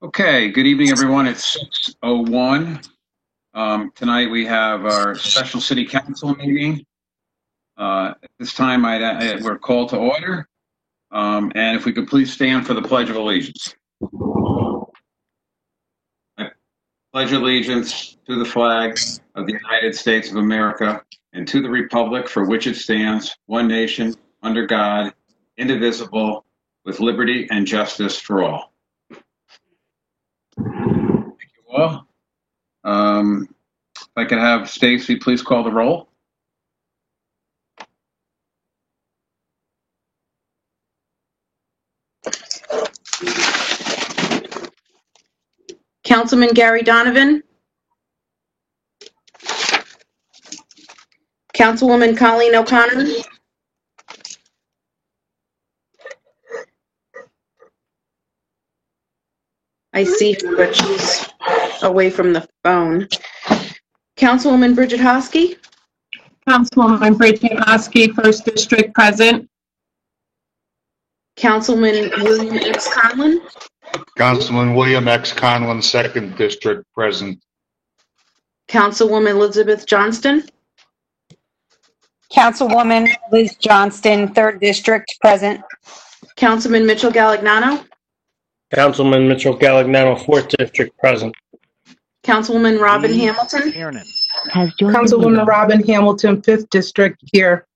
Okay, good evening, everyone. It's 6:01. Tonight we have our special city council meeting. At this time, we're called to order. And if we could please stand for the Pledge of Allegiance. I pledge allegiance to the flag of the United States of America and to the republic for which it stands, one nation, under God, indivisible, with liberty and justice for all. Thank you all. If I could have Stacy please call the roll. Councilman Gary Donovan. Councilwoman Colleen O'Connor. I see her, but she's away from the phone. Councilwoman Bridget Hosky. Councilwoman Bridget Hosky, 1st District, present. Councilman William X. Conlon. Councilman William X. Conlon, 2nd District, present. Councilwoman Elizabeth Johnston. Councilwoman Liz Johnston, 3rd District, present. Councilman Mitchell Galagnano. Councilman Mitchell Galagnano, 4th District, present. Councilwoman Robin Hamilton. Councilwoman Robin Hamilton, 5th District, here.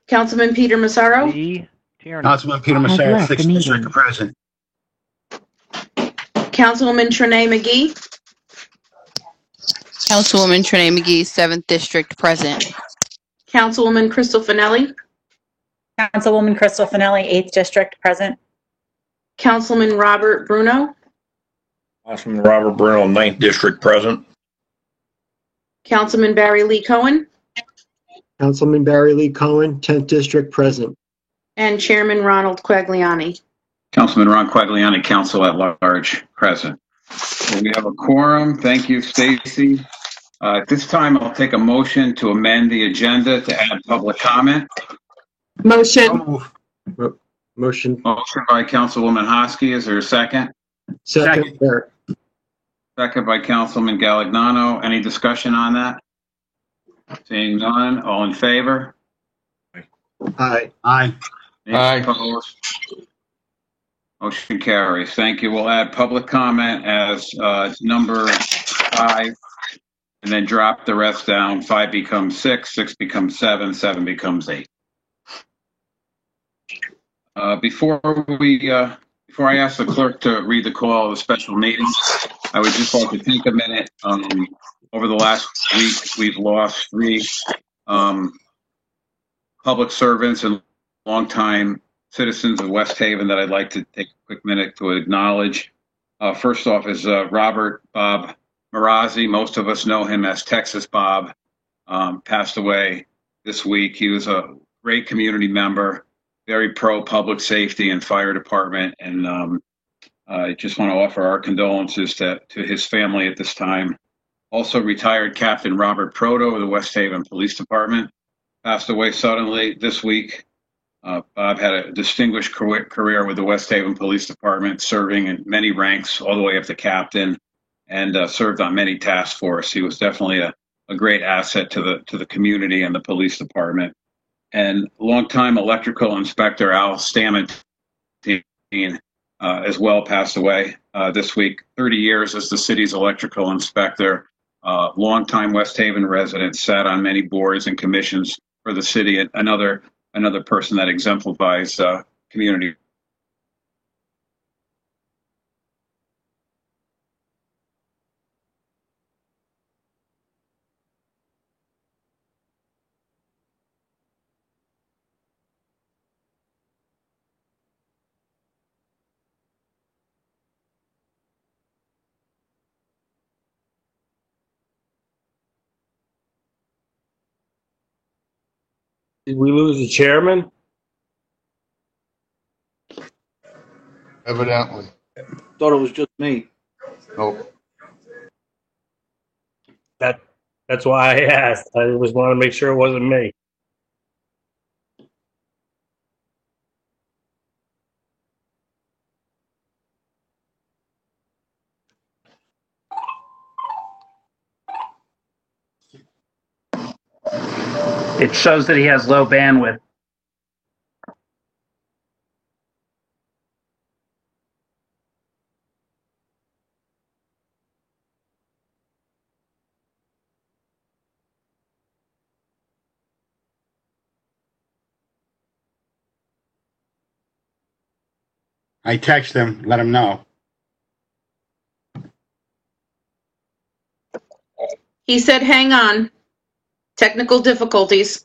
Councilman Peter Massaro. Councilman Peter Massaro, 6th District, present. Councilwoman Trenae McGee. Councilwoman Trenae McGee, 7th District, present. Councilwoman Crystal Finelli. Councilwoman Crystal Finelli, 8th District, present. Councilman Robert Bruno. Councilman Robert Bruno, 9th District, present. Councilman Barry Lee Cohen. Councilman Barry Lee Cohen, 10th District, present. And Chairman Ronald Quagliani. Councilman Ron Quagliani, Council at Large, present. So we have a quorum. Thank you, Stacy. At this time, I'll take a motion to amend the agenda to add public comment. Motion. Motion. Motion by Councilwoman Hosky. Is there a second? Second. Second by Councilman Galagnano. Any discussion on that? Seeing none, all in favor? Aye. Aye. Any opposed? Motion carries. Thank you. We'll add public comment as number 5, and then drop the rest down. 5 becomes 6, 6 becomes 7, 7 becomes 8. Before I ask the clerk to read the call of the special meeting, I would just like to take a minute. Over the last week, we've lost 3 public servants and longtime citizens of West Haven that I'd like to take a quick minute to acknowledge. First off is Robert Bob Marazzi. Most of us know him as Texas Bob. Passed away this week. He was a great community member, very pro public safety and fire department. And I just want to offer our condolences to his family at this time. Also retired Captain Robert Proto of the West Haven Police Department. Passed away suddenly this week. Bob had a distinguished career with the West Haven Police Department, serving in many ranks all the way up to captain, and served on many task force. He was definitely a great asset to the community and the police department. And longtime electrical inspector Al Stamantine as well passed away this week. 30 years as the city's electrical inspector. Longtime West Haven resident, sat on many boards and commissions for the city. Another person that exemplifies community. Did we lose the chairman? Evidently. Thought it was just me. Nope. That's why I asked. I just wanted to make sure it wasn't me. It shows that he has low bandwidth. I text him, let him know. He said, hang on. Technical difficulties.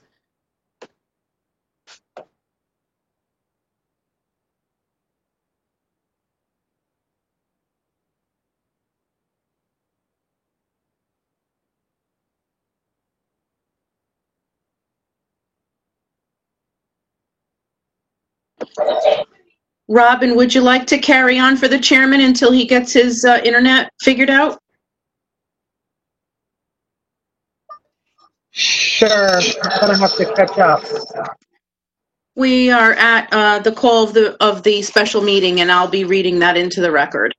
Robin, would you like to carry on for the chairman until he gets his internet figured out? Sure, I'm gonna have to catch up. We are at the call of the special meeting, and I'll be reading that into the record.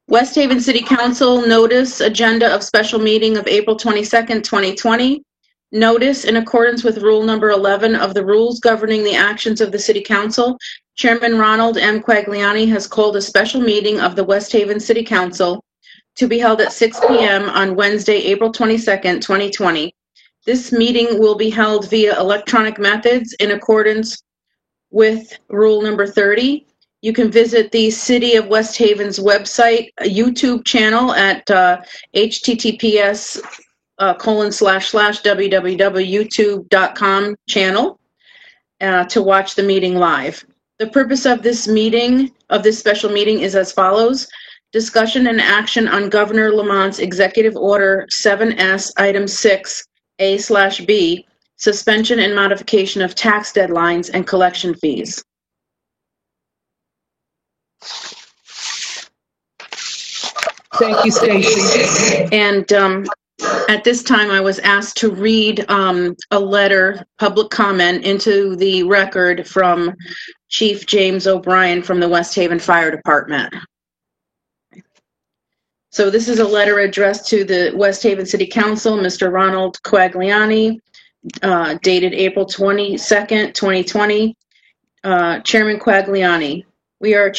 West Haven City Council notice agenda of special meeting of April 22nd, 2020. Notice in accordance with rule number 11 of the rules governing the actions of the City Council, Chairman Ronald M. Quagliani has called a special meeting of the West Haven City Council to be held at 6 p.m. on Wednesday, April 22nd, 2020. This meeting will be held via electronic methods in accordance with rule number 30. You can visit the City of West Haven's website, YouTube channel at https://www.youtube.com channel to watch the meeting live. The purpose of this special meeting is as follows. Discussion and action on Governor Lamont's Executive Order 7S, Item 6A/B, suspension and modification of tax deadlines and collection fees. Thank you, Stacy. And at this time, I was asked to read a letter, public comment, into the record from Chief James O'Brien from the West Haven Fire Department. So this is a letter addressed to the West Haven City Council, Mr. Ronald Quagliani, dated April 22nd, 2020. Chairman Quagliani, we are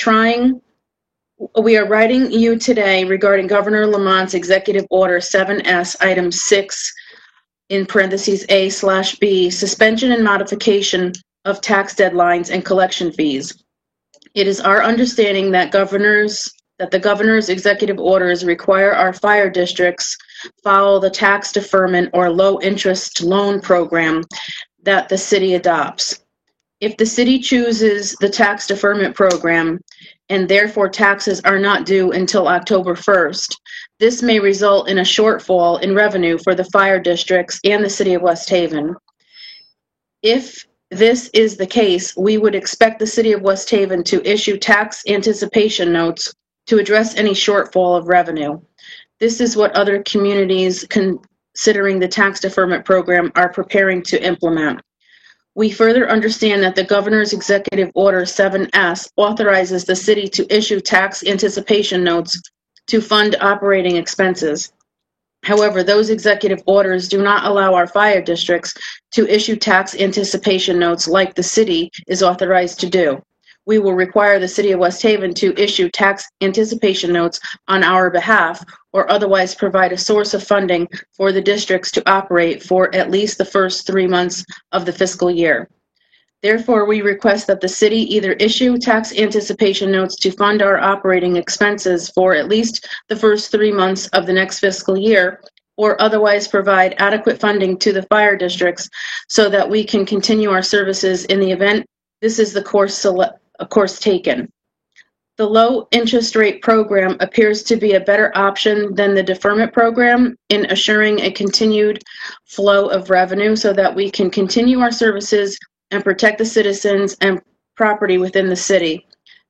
writing you today regarding Governor Lamont's Executive Order 7S, Item 6, in parentheses A/B, suspension and modification of tax deadlines and collection fees. It is our understanding that the governor's executive orders require our fire districts follow the tax deferment or low interest loan program that the city adopts. If the city chooses the tax deferment program, and therefore taxes are not due until October 1st, this may result in a shortfall in revenue for the fire districts and the City of West Haven. If this is the case, we would expect the City of West Haven to issue tax anticipation notes to address any shortfall of revenue. This is what other communities considering the tax deferment program are preparing to implement. We further understand that the Governor's Executive Order 7S authorizes the city to issue tax anticipation notes to fund operating expenses. However, those executive orders do not allow our fire districts to issue tax anticipation notes like the city is authorized to do. We will require the City of West Haven to issue tax anticipation notes on our behalf or otherwise provide a source of funding for the districts to operate for at least the first 3 months of the fiscal year. Therefore, we request that the city either issue tax anticipation notes to fund our operating expenses for at least the first 3 months of the next fiscal year or otherwise provide adequate funding to the fire districts so that we can continue our services in the event this is the course taken. The low interest rate program appears to be a better option than the deferment program in assuring a continued flow of revenue so that we can continue our services and protect the citizens and property within the city.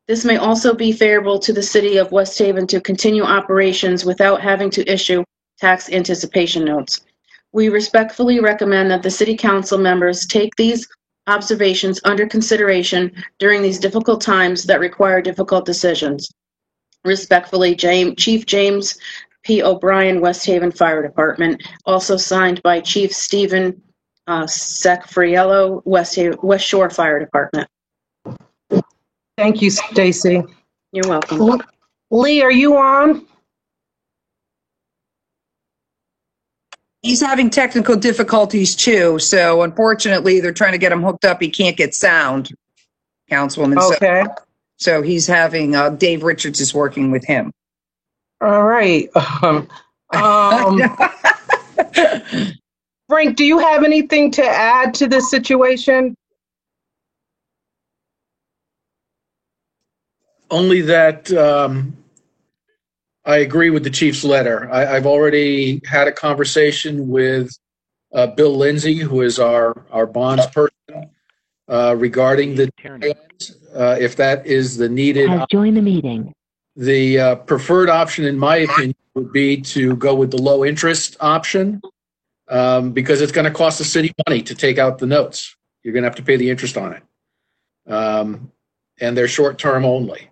This may also be favorable to the City of West Haven to continue operations without having to issue tax anticipation notes. We respectfully recommend that the City Council members take these observations under consideration during these difficult times that require difficult decisions. Respectfully, Chief James P. O'Brien, West Haven Fire Department. Also signed by Chief Stephen Secfriello, West Shore Fire Department. Thank you, Stacy. You're welcome. Lee, are you on? He's having technical difficulties too, so unfortunately, they're trying to get him hooked up. He can't get sound, Councilwoman. Okay. So he's having, Dave Richards is working with him. All right. Frank, do you have anything to add to this situation? Only that I agree with the chief's letter. I've already had a conversation with Bill Lindsay, who is our bonds person, regarding the if that is the needed. Join the meeting. The preferred option, in my opinion, would be to go with the low interest option because it's going to cost the city money to take out the notes. You're going to have to pay the interest on it. And they're short term only.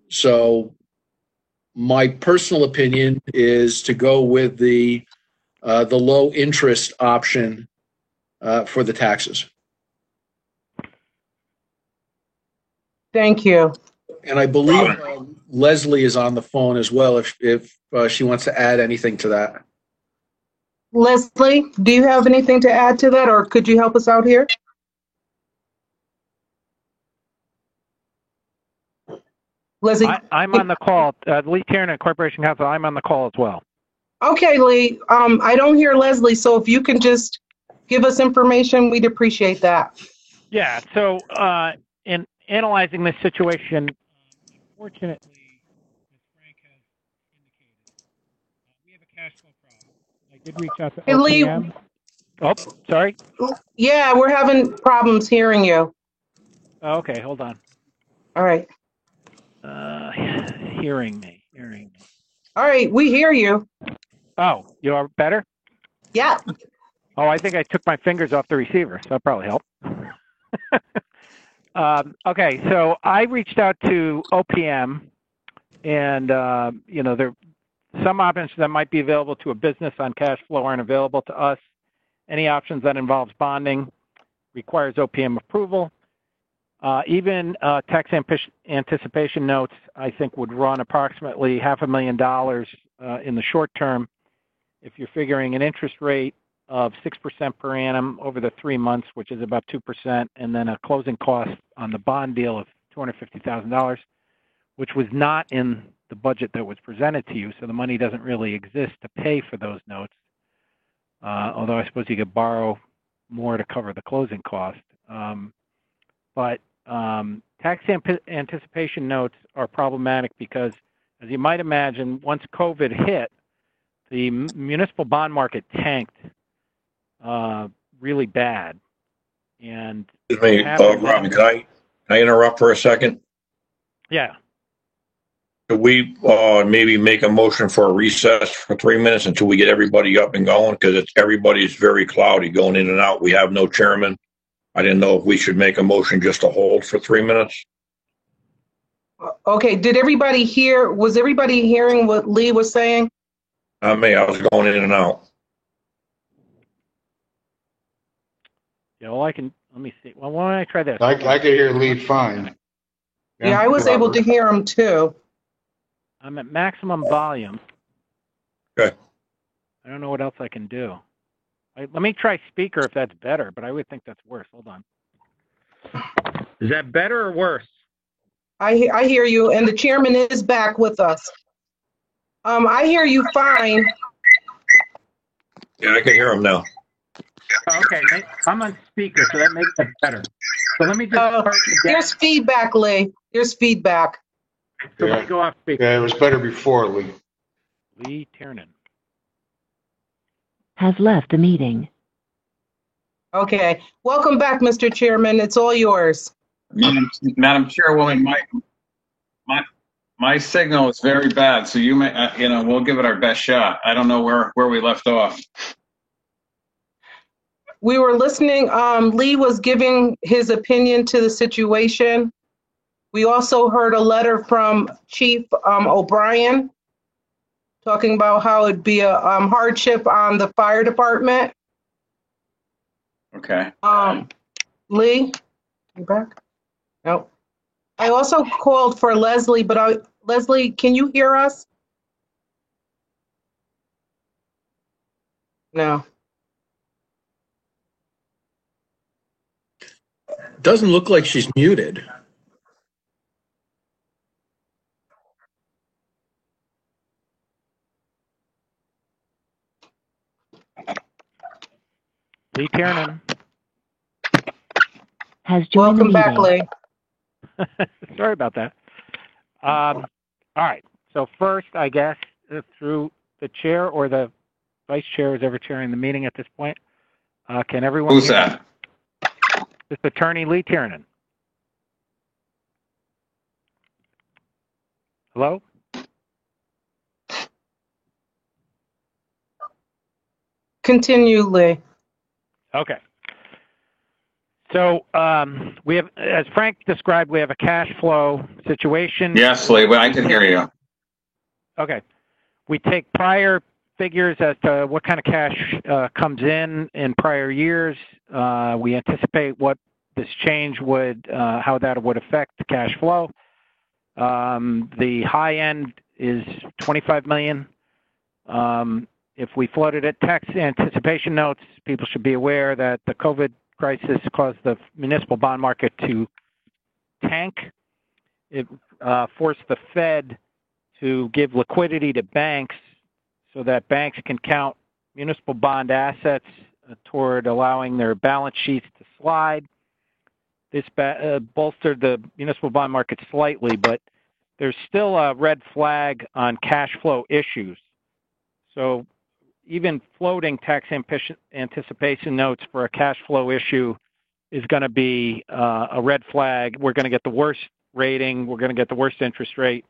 So my personal opinion is to go with the low interest option for the taxes. Thank you. And I believe Leslie is on the phone as well if she wants to add anything to that. Leslie, do you have anything to add to that, or could you help us out here? Leslie, I'm on the call. Lee Tiernan, Corporation Counsel. I'm on the call as well. Okay, Lee. I don't hear Leslie, so if you can just give us information, we'd appreciate that. Yeah. So in analyzing this situation, unfortunately, as Frank has indicated, we have a cash flow problem. I did reach out to OPM. Lee. Oh, sorry. Yeah, we're having problems hearing you. Oh, okay, hold on. All right. Hearing me. All right, we hear you. Oh, you are better? Yeah. Oh, I think I took my fingers off the receiver, so that probably helped. Okay, so I reached out to OPM, and there are some options that might be available to a business on cash flow aren't available to us. Any options that involves bonding requires OPM approval. Even tax anticipation notes, I think, would run approximately $500,000 in the short term. If you're figuring an interest rate of 6% per annum over the 3 months, which is about 2%, and then a closing cost on the bond deal of $250,000, which was not in the budget that was presented to you, so the money doesn't really exist to pay for those notes, although I suppose you could borrow more to cover the closing cost. But tax anticipation notes are problematic because, as you might imagine, once COVID hit, the municipal bond market tanked really bad. And excuse me, Robin, can I interrupt for a second? Yeah. Could we maybe make a motion for a recess for 3 minutes until we get everybody up and going? Because everybody's very cloudy going in and out. We have no chairman. I didn't know if we should make a motion just to hold for 3 minutes. Okay, did everybody hear? Was everybody hearing what Lee was saying? Not me. I was going in and out. Yeah, well, let me see. Well, why don't I try this? I could hear Lee fine. Yeah, I was able to hear him too. I'm at maximum volume. Okay. I don't know what else I can do. Let me try speaker if that's better, but I would think that's worse. Hold on. Is that better or worse? I hear you, and the chairman is back with us. I hear you fine. Yeah, I can hear him now. Okay, I'm on speaker, so that makes it better. So let me just There's feedback, Lee. There's feedback. So let me go off speaker. Yeah, it was better before, Lee. Lee Tiernan has left the meeting. Okay. Welcome back, Mr. Chairman. It's all yours. Madam Chairwoman, my signal is very bad, so you may, we'll give it our best shot. I don't know where we left off. We were listening. Lee was giving his opinion to the situation. We also heard a letter from Chief O'Brien talking about how it'd be a hardship on the fire department. Okay. Lee, you back? No. I also called for Leslie, but Leslie, can you hear us? No. Doesn't look like she's muted. Lee Tiernan. Has joined Welcome the back, meeting. Lee. Sorry about that. All right. So first, I guess, through the chair or the vice chair is ever chairing the meeting at this point. Can everyone Who's hear me? that? This is Attorney Lee Tiernan. Hello? Continue, Lee. Okay. So we have, as Frank described, we have a cash flow situation. Yes, Lee, well, I can hear you. Okay. We take prior figures as to what kind of cash comes in prior years. We anticipate what this change would, how that would affect the cash flow. The high end is $25 million. If we floated at tax anticipation notes, people should be aware that the COVID crisis caused the municipal bond market to tank. It forced the Fed to give liquidity to banks so that banks can count municipal bond assets toward allowing their balance sheets to slide. This bolstered the municipal bond market slightly, but there's still a red flag on cash flow issues. So even floating tax anticipation notes for a cash flow issue is going to be a red flag. We're going to get the worst rating. We're going to get the worst interest rate.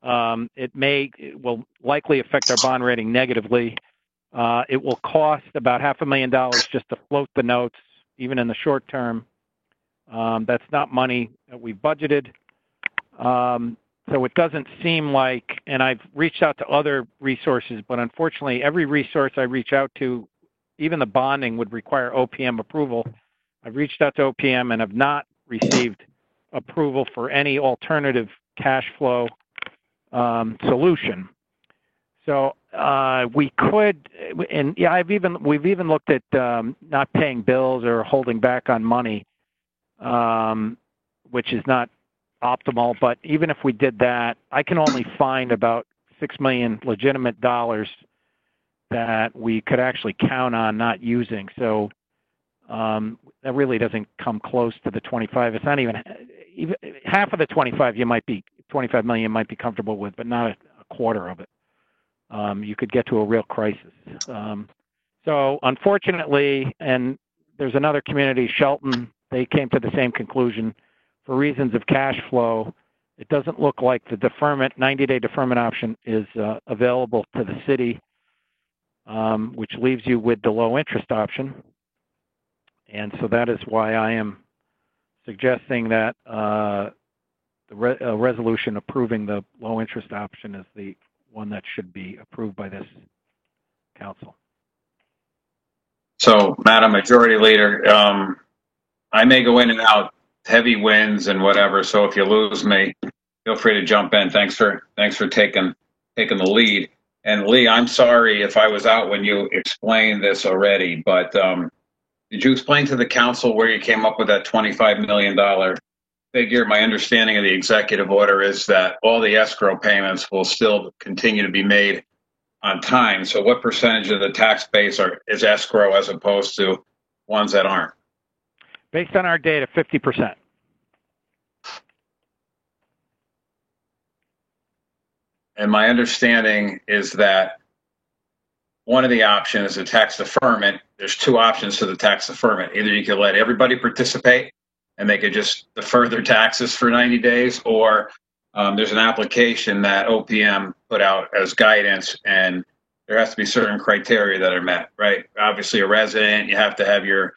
It will likely affect our bond rating negatively. It will cost about $500,000 just to float the notes, even in the short term. That's not money that we budgeted. So it doesn't seem like, and I've reached out to other resources, but unfortunately every resource I reach out to, even the bonding would require OPM approval. I've reached out to OPM and have not received approval for any alternative cash flow solution. So we could, and yeah, we've even looked at not paying bills or holding back on money, which is not optimal. But even if we did that, I can only find about $6 million legitimate dollars that we could actually count on not using. So that really doesn't come close to the 25. It's not even half of the 25 million you might be comfortable with, but not a quarter of it. You could get to a real crisis. So unfortunately, and there's another community, Shelton, they came to the same conclusion. For reasons of cash flow, it doesn't look like the deferment, 90-day deferment option is available to the city, which leaves you with the low interest option. And so that is why I am suggesting that a resolution approving the low interest option is the one that should be approved by this council. So, Madam Majority Leader, I may go in and out, heavy winds and whatever. So if you lose me, feel free to jump in. Thanks for taking the lead. And Lee, I'm sorry if I was out when you explained this already, but did you explain to the council where you came up with that $25 million figure? My understanding of the executive order is that all the escrow payments will still continue to be made on time. So what percentage of the tax base is escrow as opposed to ones that aren't? Based on our data, 50%. And my understanding is that one of the options is a tax deferment. There's two options to the tax deferment. Either you could let everybody participate and they could just defer their taxes for 90 days, or there's an application that OPM put out as guidance, and there has to be certain criteria that are met, right? Obviously, a resident, you have to have your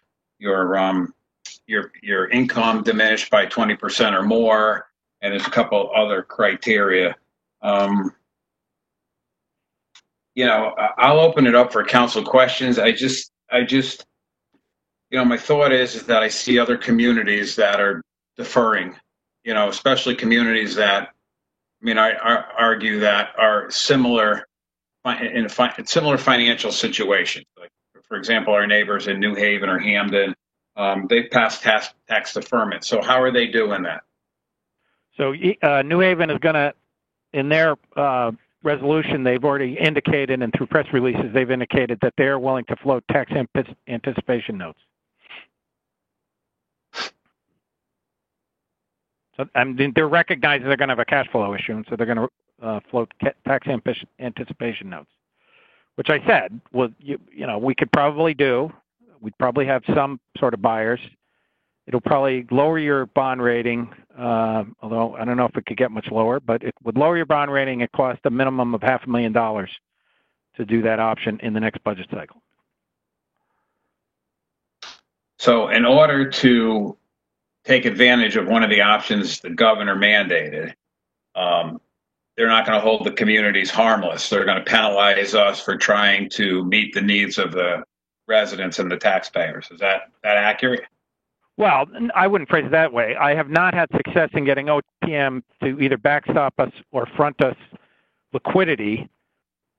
income diminished by 20% or more. and there's a couple other criteria. I'll open it up for council questions. I just, my thought is that I see other communities that are deferring, especially communities that, I argue that are similar in similar financial situations. Like, for example, our neighbors in New Haven or Hamden, they've passed tax deferment. So how are they doing that? So New Haven is going to, in their resolution, they've already indicated, and through press releases, they've indicated that they're willing to float tax anticipation notes. So they're recognizing they're going to have a cash flow issue, and so they're going to float tax anticipation notes, which I said, well, we could probably do. We'd probably have some sort of buyers. It'll probably lower your bond rating, although I don't know if it could get much lower, but it would lower your bond rating. It costs a minimum of $500,000 to do that option in the next budget cycle. So in order to take advantage of one of the options the governor mandated, they're not going to hold the communities harmless. They're going to penalize us for trying to meet the needs of the residents and the taxpayers. Is that accurate? Well, I wouldn't phrase it that way. I have not had success in getting OPM to either backstop us or front us liquidity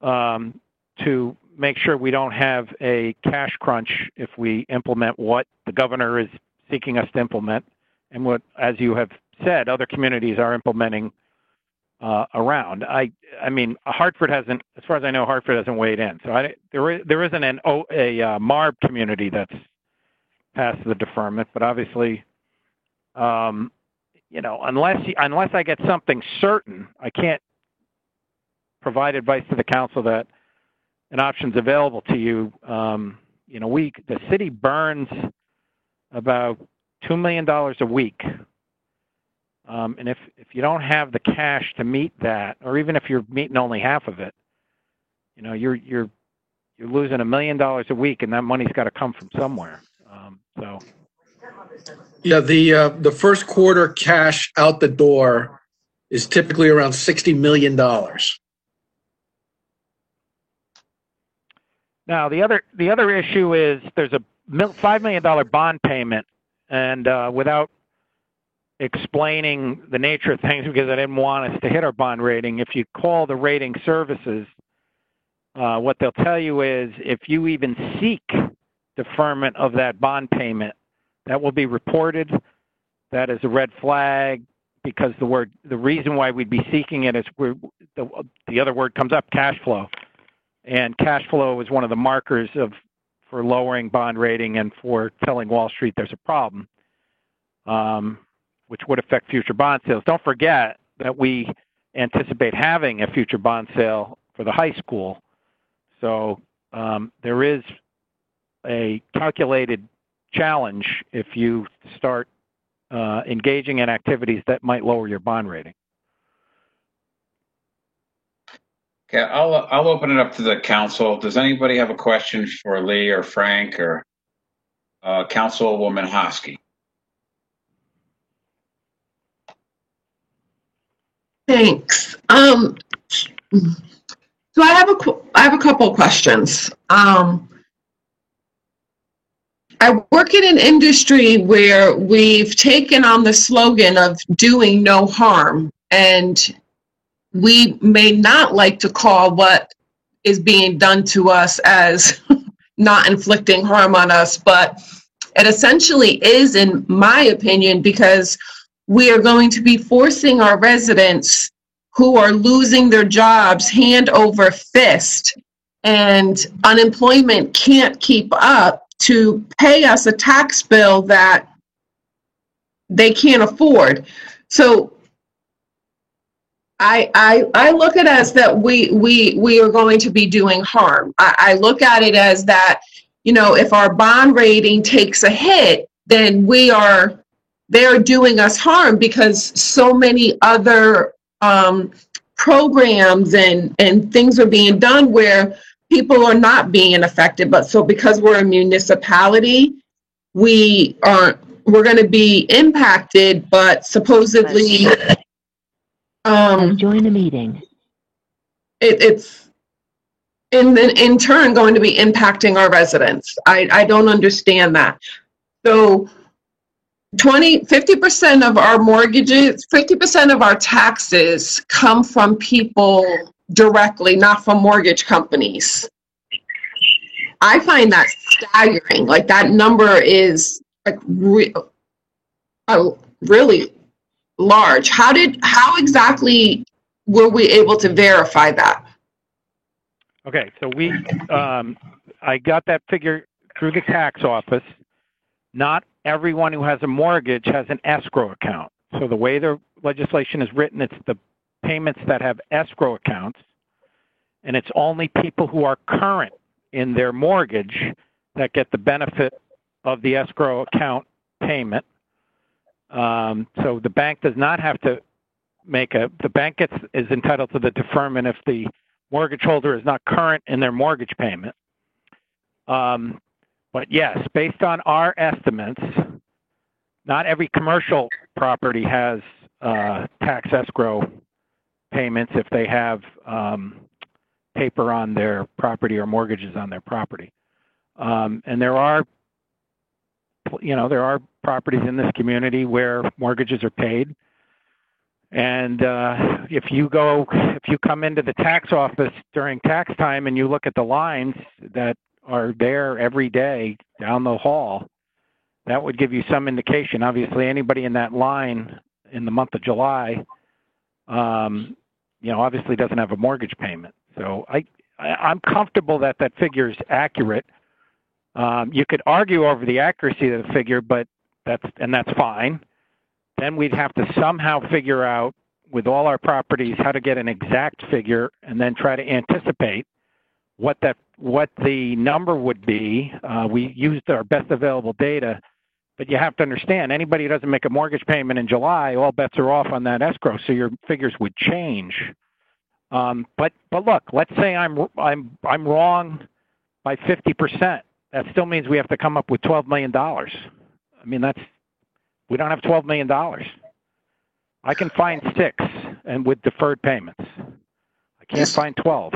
to make sure we don't have a cash crunch if we implement what the governor is seeking us to implement and what, as you have said, other communities are implementing around. I mean, Hartford hasn't, as far as I know, Hartford hasn't weighed in. So there isn't a MARB community that's passed the deferment, but obviously, unless I get something certain, I can't provide advice to the council that an option's available to you. The city burns about $2 million a week. And if you don't have the cash to meet that, or even if you're meeting only half of it, you're losing $1 million a week, and that money's got to come from somewhere. Yeah, the first quarter cash out the door is typically around $60 million. Now the other issue is there's a $5 million bond payment, and without explaining the nature of things, because I didn't want us to hit our bond rating, if you call the rating services, what they'll tell you is if you even seek deferment of that bond payment, that will be reported. That is a red flag, because the reason why we'd be seeking it is the other word comes up, cash flow. And cash flow is one of the markers for lowering bond rating and for telling Wall Street there's a problem, which would affect future bond sales. Don't forget that we anticipate having a future bond sale for the high school. So there is a calculated challenge if you start engaging in activities that might lower your bond rating. Okay, I'll open it up to the council. Does anybody have a question for Lee or Frank or Councilwoman Hosky? Thanks. So I have a couple of questions. I work in an industry where we've taken on the slogan of doing no harm, and we may not like to call what is being done to us as not inflicting harm on us, but it essentially is, in my opinion, because we are going to be forcing our residents who are losing their jobs hand over fist, and unemployment can't keep up, to pay us a tax bill that they can't afford. So I look at it as that we are going to be doing harm. I look at it as that, if our bond rating takes a hit, then they're doing us harm, because so many other programs and things are being done where people are not being affected. But so because we're a municipality, we're going to be impacted, but supposedly Join the meeting. It's in turn going to be impacting our residents. I don't understand that. So 50% of our mortgages, 50% of our taxes come from people directly, not from mortgage companies. I find that staggering. Like, that number is like really large. How exactly were we able to verify that? Okay, so I got that figure through the tax office. Not everyone who has a mortgage has an escrow account. So the way the legislation is written, it's the payments that have escrow accounts, and it's only people who are current in their mortgage that get the benefit of the escrow account payment. So the bank does not have to the bank is entitled to the deferment if the mortgage holder is not current in their mortgage payment. But yes, based on our estimates, not every commercial property has tax escrow payments if they have paper on their property or mortgages on their property. And there are properties in this community where mortgages are paid. And if you come into the tax office during tax time and you look at the lines that are there every day down the hall, that would give you some indication. Obviously, anybody in that line in the month of July, obviously doesn't have a mortgage payment. So I'm comfortable that figure is accurate. You could argue over the accuracy of the figure, but that's fine. Then we'd have to somehow figure out with all our properties how to get an exact figure and then try to anticipate what the number would be. We used our best available data, but you have to understand, anybody who doesn't make a mortgage payment in July, all bets are off on that escrow, so your figures would change. But look, let's say I'm wrong by 50%. That still means we have to come up with $12 million. I mean, we don't have $12 million. I can find 6 and with deferred payments. I can't find 12.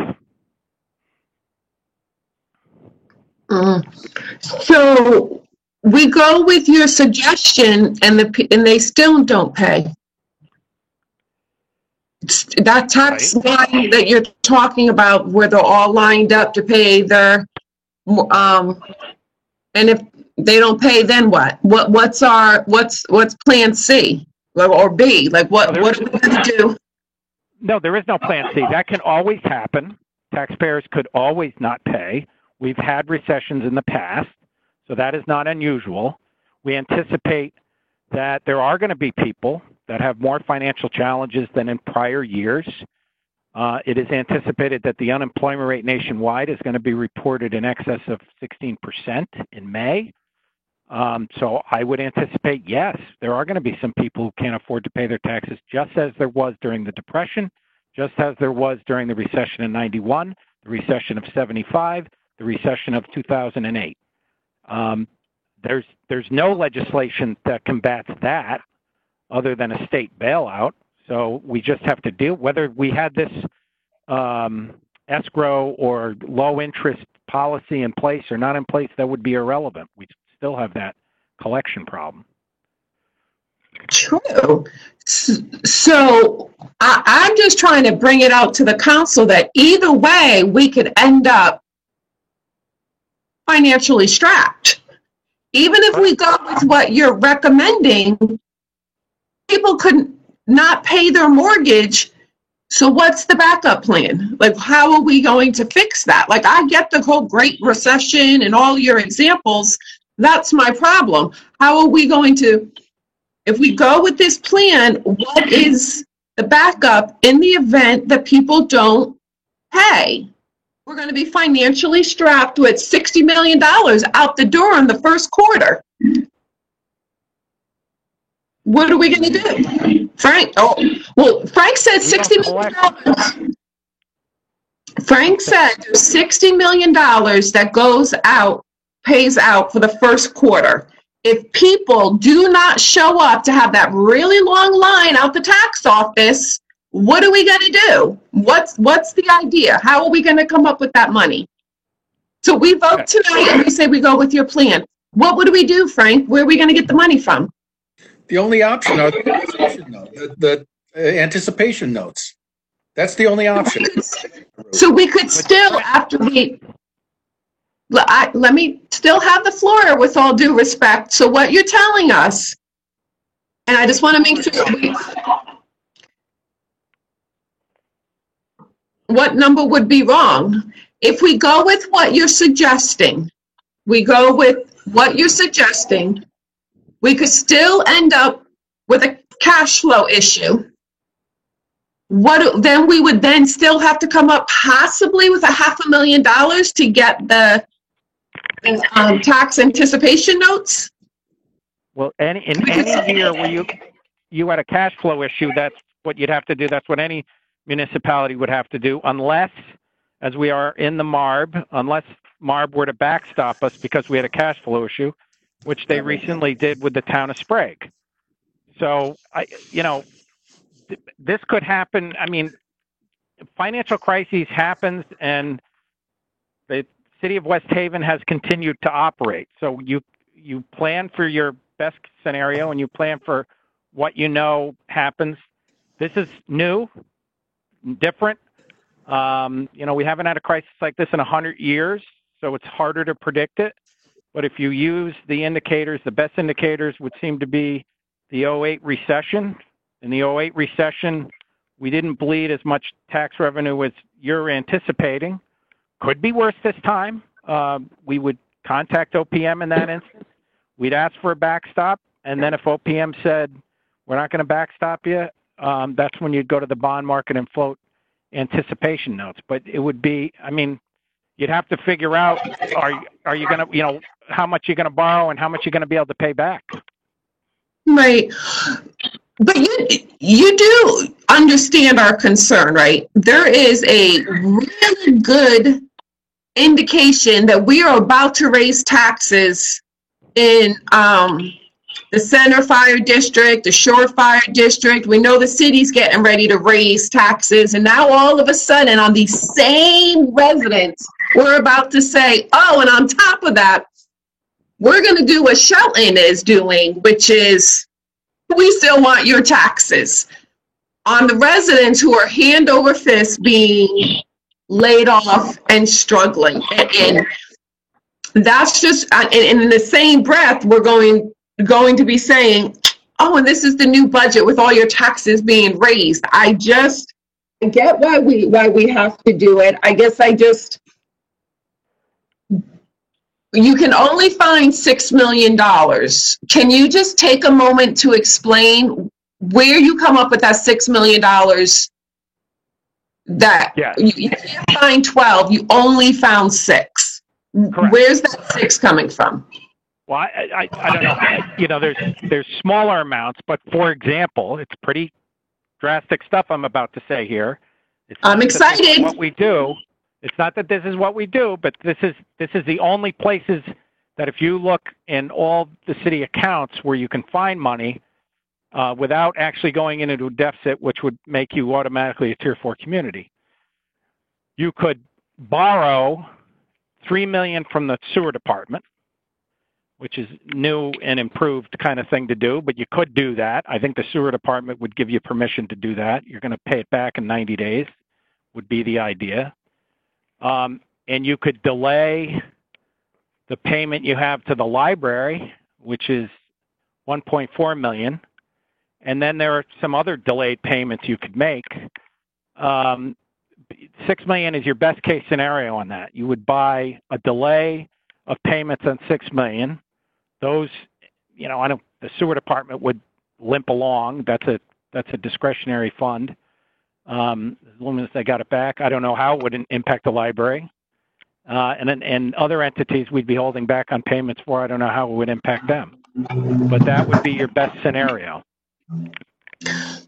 So we go with your suggestion and they still don't pay. That tax line that you're talking about where they're all lined up to pay their, and if they don't pay, then what? What's plan C or B? Like what are we going to do? No, there is no plan C. That can always happen. Taxpayers could always not pay. We've had recessions in the past, so that is not unusual. We anticipate that there are going to be people that have more financial challenges than in prior years. It is anticipated that the unemployment rate nationwide is going to be reported in excess of 16% in May. So I would anticipate, yes, there are going to be some people who can't afford to pay their taxes, just as there was during the Depression, just as there was during the recession in 91, the recession of 75, the recession of 2008. There's no legislation that combats that other than a state bailout. So we just have to deal, whether we had this escrow or low interest policy in place or not in place, that would be irrelevant. We still have that collection problem. True. So I'm just trying to bring it out to the council that either way we could end up financially strapped. Even if we go with what you're recommending, people could not pay their mortgage. So what's the backup plan? Like, how are we going to fix that? Like, I get the whole Great Recession and all your examples. That's my problem. How are we going to, if we go with this plan, what is the backup in the event that people don't pay? We're going to be financially strapped with $60 million out the door in the first quarter. What are we going to do? Frank said $60 million. Frank said there's $60 million that pays out for the first quarter. If people do not show up to have that really long line out the tax office, what are we going to do? What's the idea? How are we going to come up with that money? So we vote tonight and we say we go with your plan. What would we do, Frank? Where are we going to get the money from? The only option are the anticipation notes. That's the only option. So we could still, after we, let me still have the floor with all due respect. So what you're telling us, and I just want to make sure, what number would be wrong? If we go with what you're suggesting, we could still end up with a cash flow issue. Then we would then still have to come up possibly with $500,000 to get the tax anticipation notes? Well, in any year where you had a cash flow issue, that's what you'd have to do. That's what any municipality would have to do, unless, as we are in the MARB, unless MARB were to backstop us because we had a cash flow issue, which they recently did with the town of Sprague. So, this could happen. I mean, financial crises happens, and the city of West Haven has continued to operate. So you plan for your best scenario, and you plan for what you know happens. This is new, different. We haven't had a crisis like this in 100 years, so it's harder to predict it. But if you use the indicators, the best indicators would seem to be the 08 recession. In the 08 recession, we didn't bleed as much tax revenue as you're anticipating. Could be worse this time. We would contact OPM in that instance. We'd ask for a backstop, and then if OPM said, we're not going to backstop you, that's when you'd go to the bond market and float anticipation notes. But it would be, you'd have to figure out, are you going to, how much you're going to borrow and how much you're going to be able to pay back. Right. But you do understand our concern, right? There is a really good indication that we are about to raise taxes in the Center Fire District, the Shore Fire District. We know the city's getting ready to raise taxes. And now all of a sudden on these same residents, we're about to say, oh, and on top of that, we're going to do what Shelton is doing, which is we still want your taxes. On the residents who are hand over fist being laid off and struggling. And that's just, and in the same breath, we're going to be saying, oh, and this is the new budget with all your taxes being raised. I get why we have to do it. I guess you can only find $6 million. Can you just take a moment to explain where you come up with that $6 million? You can't find 12, you only found 6. Correct. Where's that 6 coming from? Well, I don't know. There's smaller amounts, but for example, it's pretty drastic stuff I'm about to say here. I'm excited. What we do. It's not that this is what we do, but this is the only places that if you look in all the city accounts where you can find money without actually going into a deficit, which would make you automatically a Tier 4 community. You could borrow $3 million from the sewer department, which is new and improved kind of thing to do, but you could do that. I think the sewer department would give you permission to do that. You're going to pay it back in 90 days would be the idea. And you could delay the payment you have to the library, which is $1.4 million. And then there are some other delayed payments you could make. $6 million is your best case scenario on that. You would buy a delay of payments on $6 million. Those, the sewer department would limp along. That's a discretionary fund. As long as they got it back, I don't know how it would impact the library. And other entities we'd be holding back on payments for, I don't know how it would impact them. But that would be your best scenario.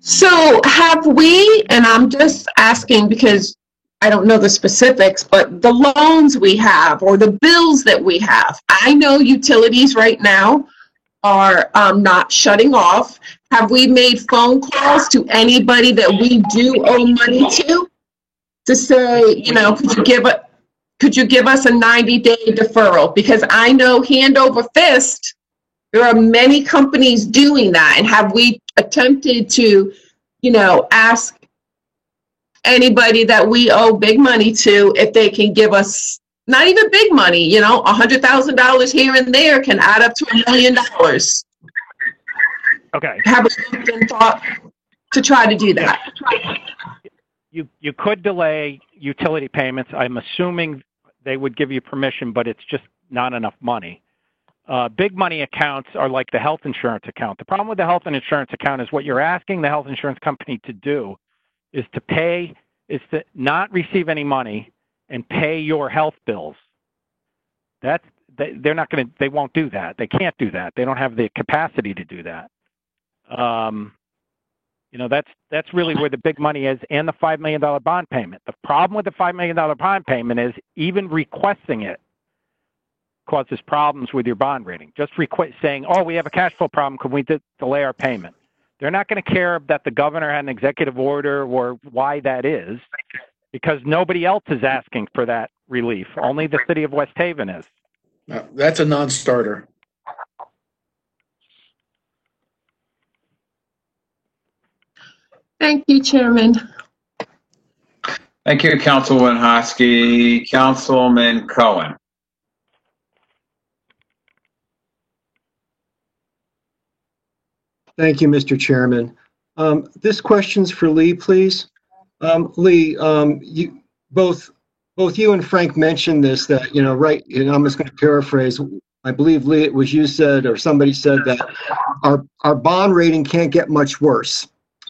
So have we, and I'm just asking because I don't know the specifics, but the loans we have or the bills that we have, I know utilities right now are not shutting off. Have we made phone calls to anybody that we do owe money to say, you know, could you give us a 90-day deferral? Because I know hand over fist, there are many companies doing that. And have we attempted to, you know, ask anybody that we owe big money to if they can give us not even big money, you know, $100,000 here and there can add up to $1 million. Okay. Have we been thought to try to do that? You could delay utility payments. I'm assuming they would give you permission, but it's just not enough money. Big money accounts are like the health insurance account. The problem with the health insurance account is what you're asking the health insurance company to do is to not receive any money and pay your health bills. They're not going to, they won't do that. They can't do that. They don't have the capacity to do that. You know, that's really where the big money is, and the $5 million bond payment. The problem with the $5 million bond payment is even requesting it causes problems with your bond rating. Just saying, oh, we have a cash flow problem, can we delay our payment? They're not going to care that the governor had an executive order or why that is, because nobody else is asking for that relief. Only the city of West Haven is. That's a non-starter. Thank you, Chairman. Thank you, Councilwoman Hosky. Councilman Cohen. Thank you, Mr. Chairman. This question's for Lee, please. Lee, you both you and Frank mentioned this, that, you know, right, and I'm just going to paraphrase, I believe, Lee, it was you said, or somebody said that our bond rating can't get much worse.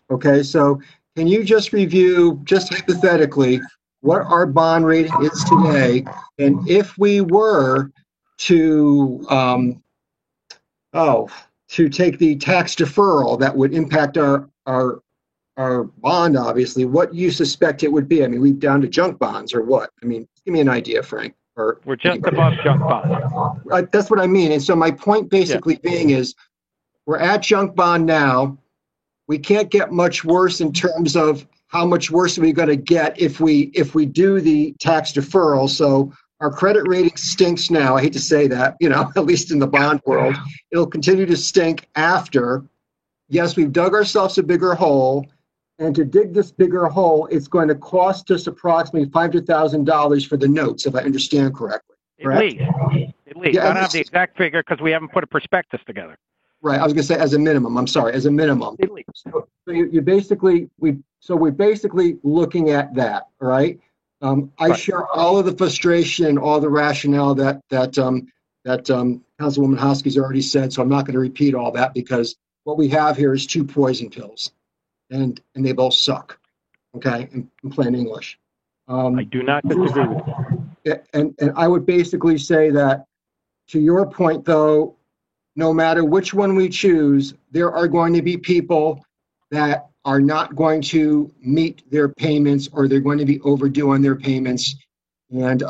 Okay, so can you just review, just hypothetically, what our bond rating is today, and if we were to take the tax deferral that would impact our bond, obviously, what you suspect it would be? I mean, we down to junk bonds or what? I mean, give me an idea, Frank. Or we're just above junk bond. That's what I mean. And so my point basically being is, we're at junk bond now. We can't get much worse in terms of how much worse are we going to get if we do the tax deferral. So our credit rating stinks now. I hate to say that, you know, at least in the bond world. It'll continue to stink after. Yes, we've dug ourselves a bigger hole. And to dig this bigger hole, it's going to cost us approximately $500,000 for the notes, if I understand correctly. Correct? At least. I don't have the exact figure because we haven't put a prospectus together. Right. I was going to say as a minimum. I'm sorry, as a minimum. So we're basically looking at that. All right. I share all of the frustration, all the rationale that Councilwoman Hosky's already said. So I'm not going to repeat all that, because what we have here is two poison pills, and they both suck. Okay, in plain English. I do not disagree with you. And I would basically say that, to your point, though, no matter which one we choose, there are going to be people that are not going to meet their payments, or they're going to be overdue on their payments. And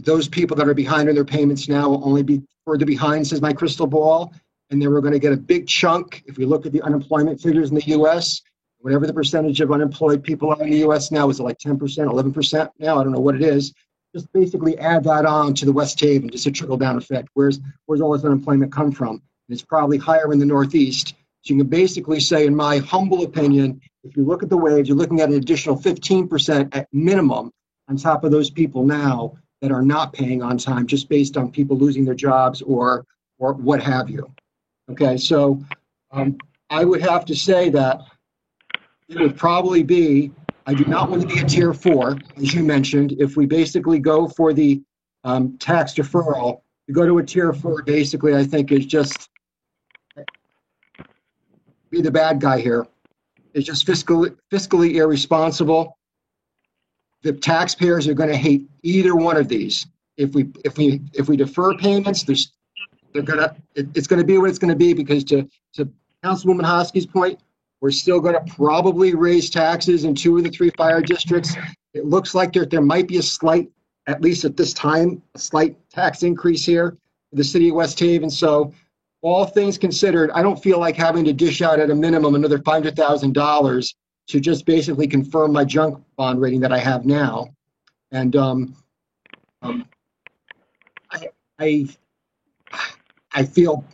those people that are behind on their payments now will only be further behind, says my crystal ball. And then we're going to get a big chunk. If we look at the unemployment figures in the U.S., whatever the percentage of unemployed people are in the U.S. now, is it like 10%, 11% now? I don't know what it is. Just basically add that on to the West Haven, just a trickle-down effect. Where's all this unemployment come from? It's probably higher in the Northeast. So you can basically say, in my humble opinion, if you look at the wage, you're looking at an additional 15% at minimum on top of those people now that are not paying on time, just based on people losing their jobs or what have you. Okay, so I would have to say that it would probably be, I do not want to be a tier 4, as you mentioned. If we basically go for the tax deferral, to go to a tier 4, basically, I think is just be the bad guy here. It's just fiscally irresponsible. The taxpayers are going to hate either one of these. If we defer payments, it's going to be what it's going to be, because to Councilwoman Hosky's point, we're still going to probably raise taxes in 2 of the 3 fire districts. It looks like there might be a slight, at least at this time, a slight tax increase here for the city of West Haven. So all things considered, I don't feel like having to dish out at a minimum another $500,000 to just basically confirm my junk bond rating that I have now. And I feel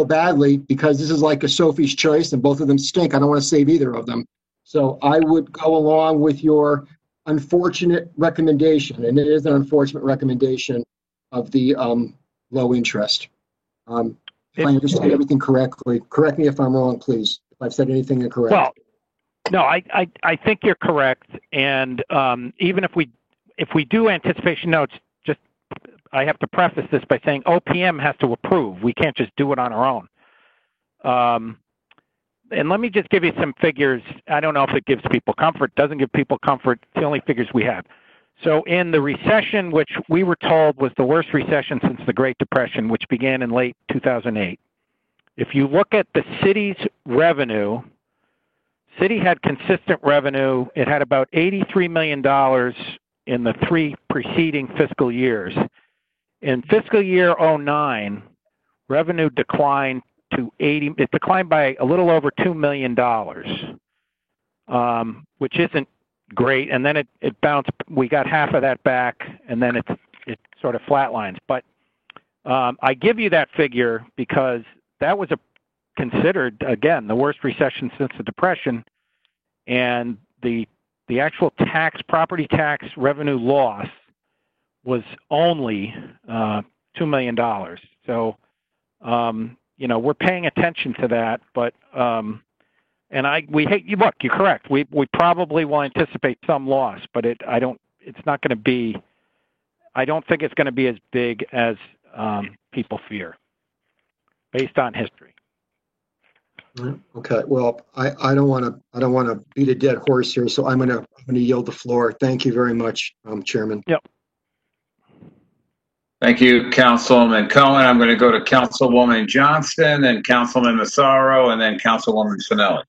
badly because this is like a Sophie's Choice and both of them stink. I don't want to save either of them. So I would go along with your unfortunate recommendation, and it is an unfortunate recommendation of the low interest. If I understand everything correctly, correct me if I'm wrong, please, if I've said anything incorrect. Well, no, I think you're correct. And even if we do anticipation notes, just I have to preface this by saying OPM has to approve. We can't just do it on our own. And let me just give you some figures. I don't know if it gives people comfort. Doesn't give people comfort. It's the only figures we have. So in the recession, which we were told was the worst recession since the Great Depression, which began in late 2008, if you look at the city's revenue, city had consistent revenue. It had about $83 million in the 3 preceding fiscal years. In fiscal year 09, revenue declined to it declined by a little over $2 million, which isn't great. And then it bounced. We got half of that back, and then it sort of flatlines. But I give you that figure because that was considered, again, the worst recession since the Depression, and the actual property tax revenue loss was only $2 million. So, we're paying attention to that, but look, you're correct. We probably will anticipate some loss, but I don't think it's going to be as big as people fear based on history. Okay. Well, I don't want to beat a dead horse here, so I'm going to yield the floor. Thank you very much, Chairman. Yep. Thank you, Councilman Cohen. I'm going to go to Councilwoman Johnston, then Councilman Massaro, and then Councilwoman Finelli.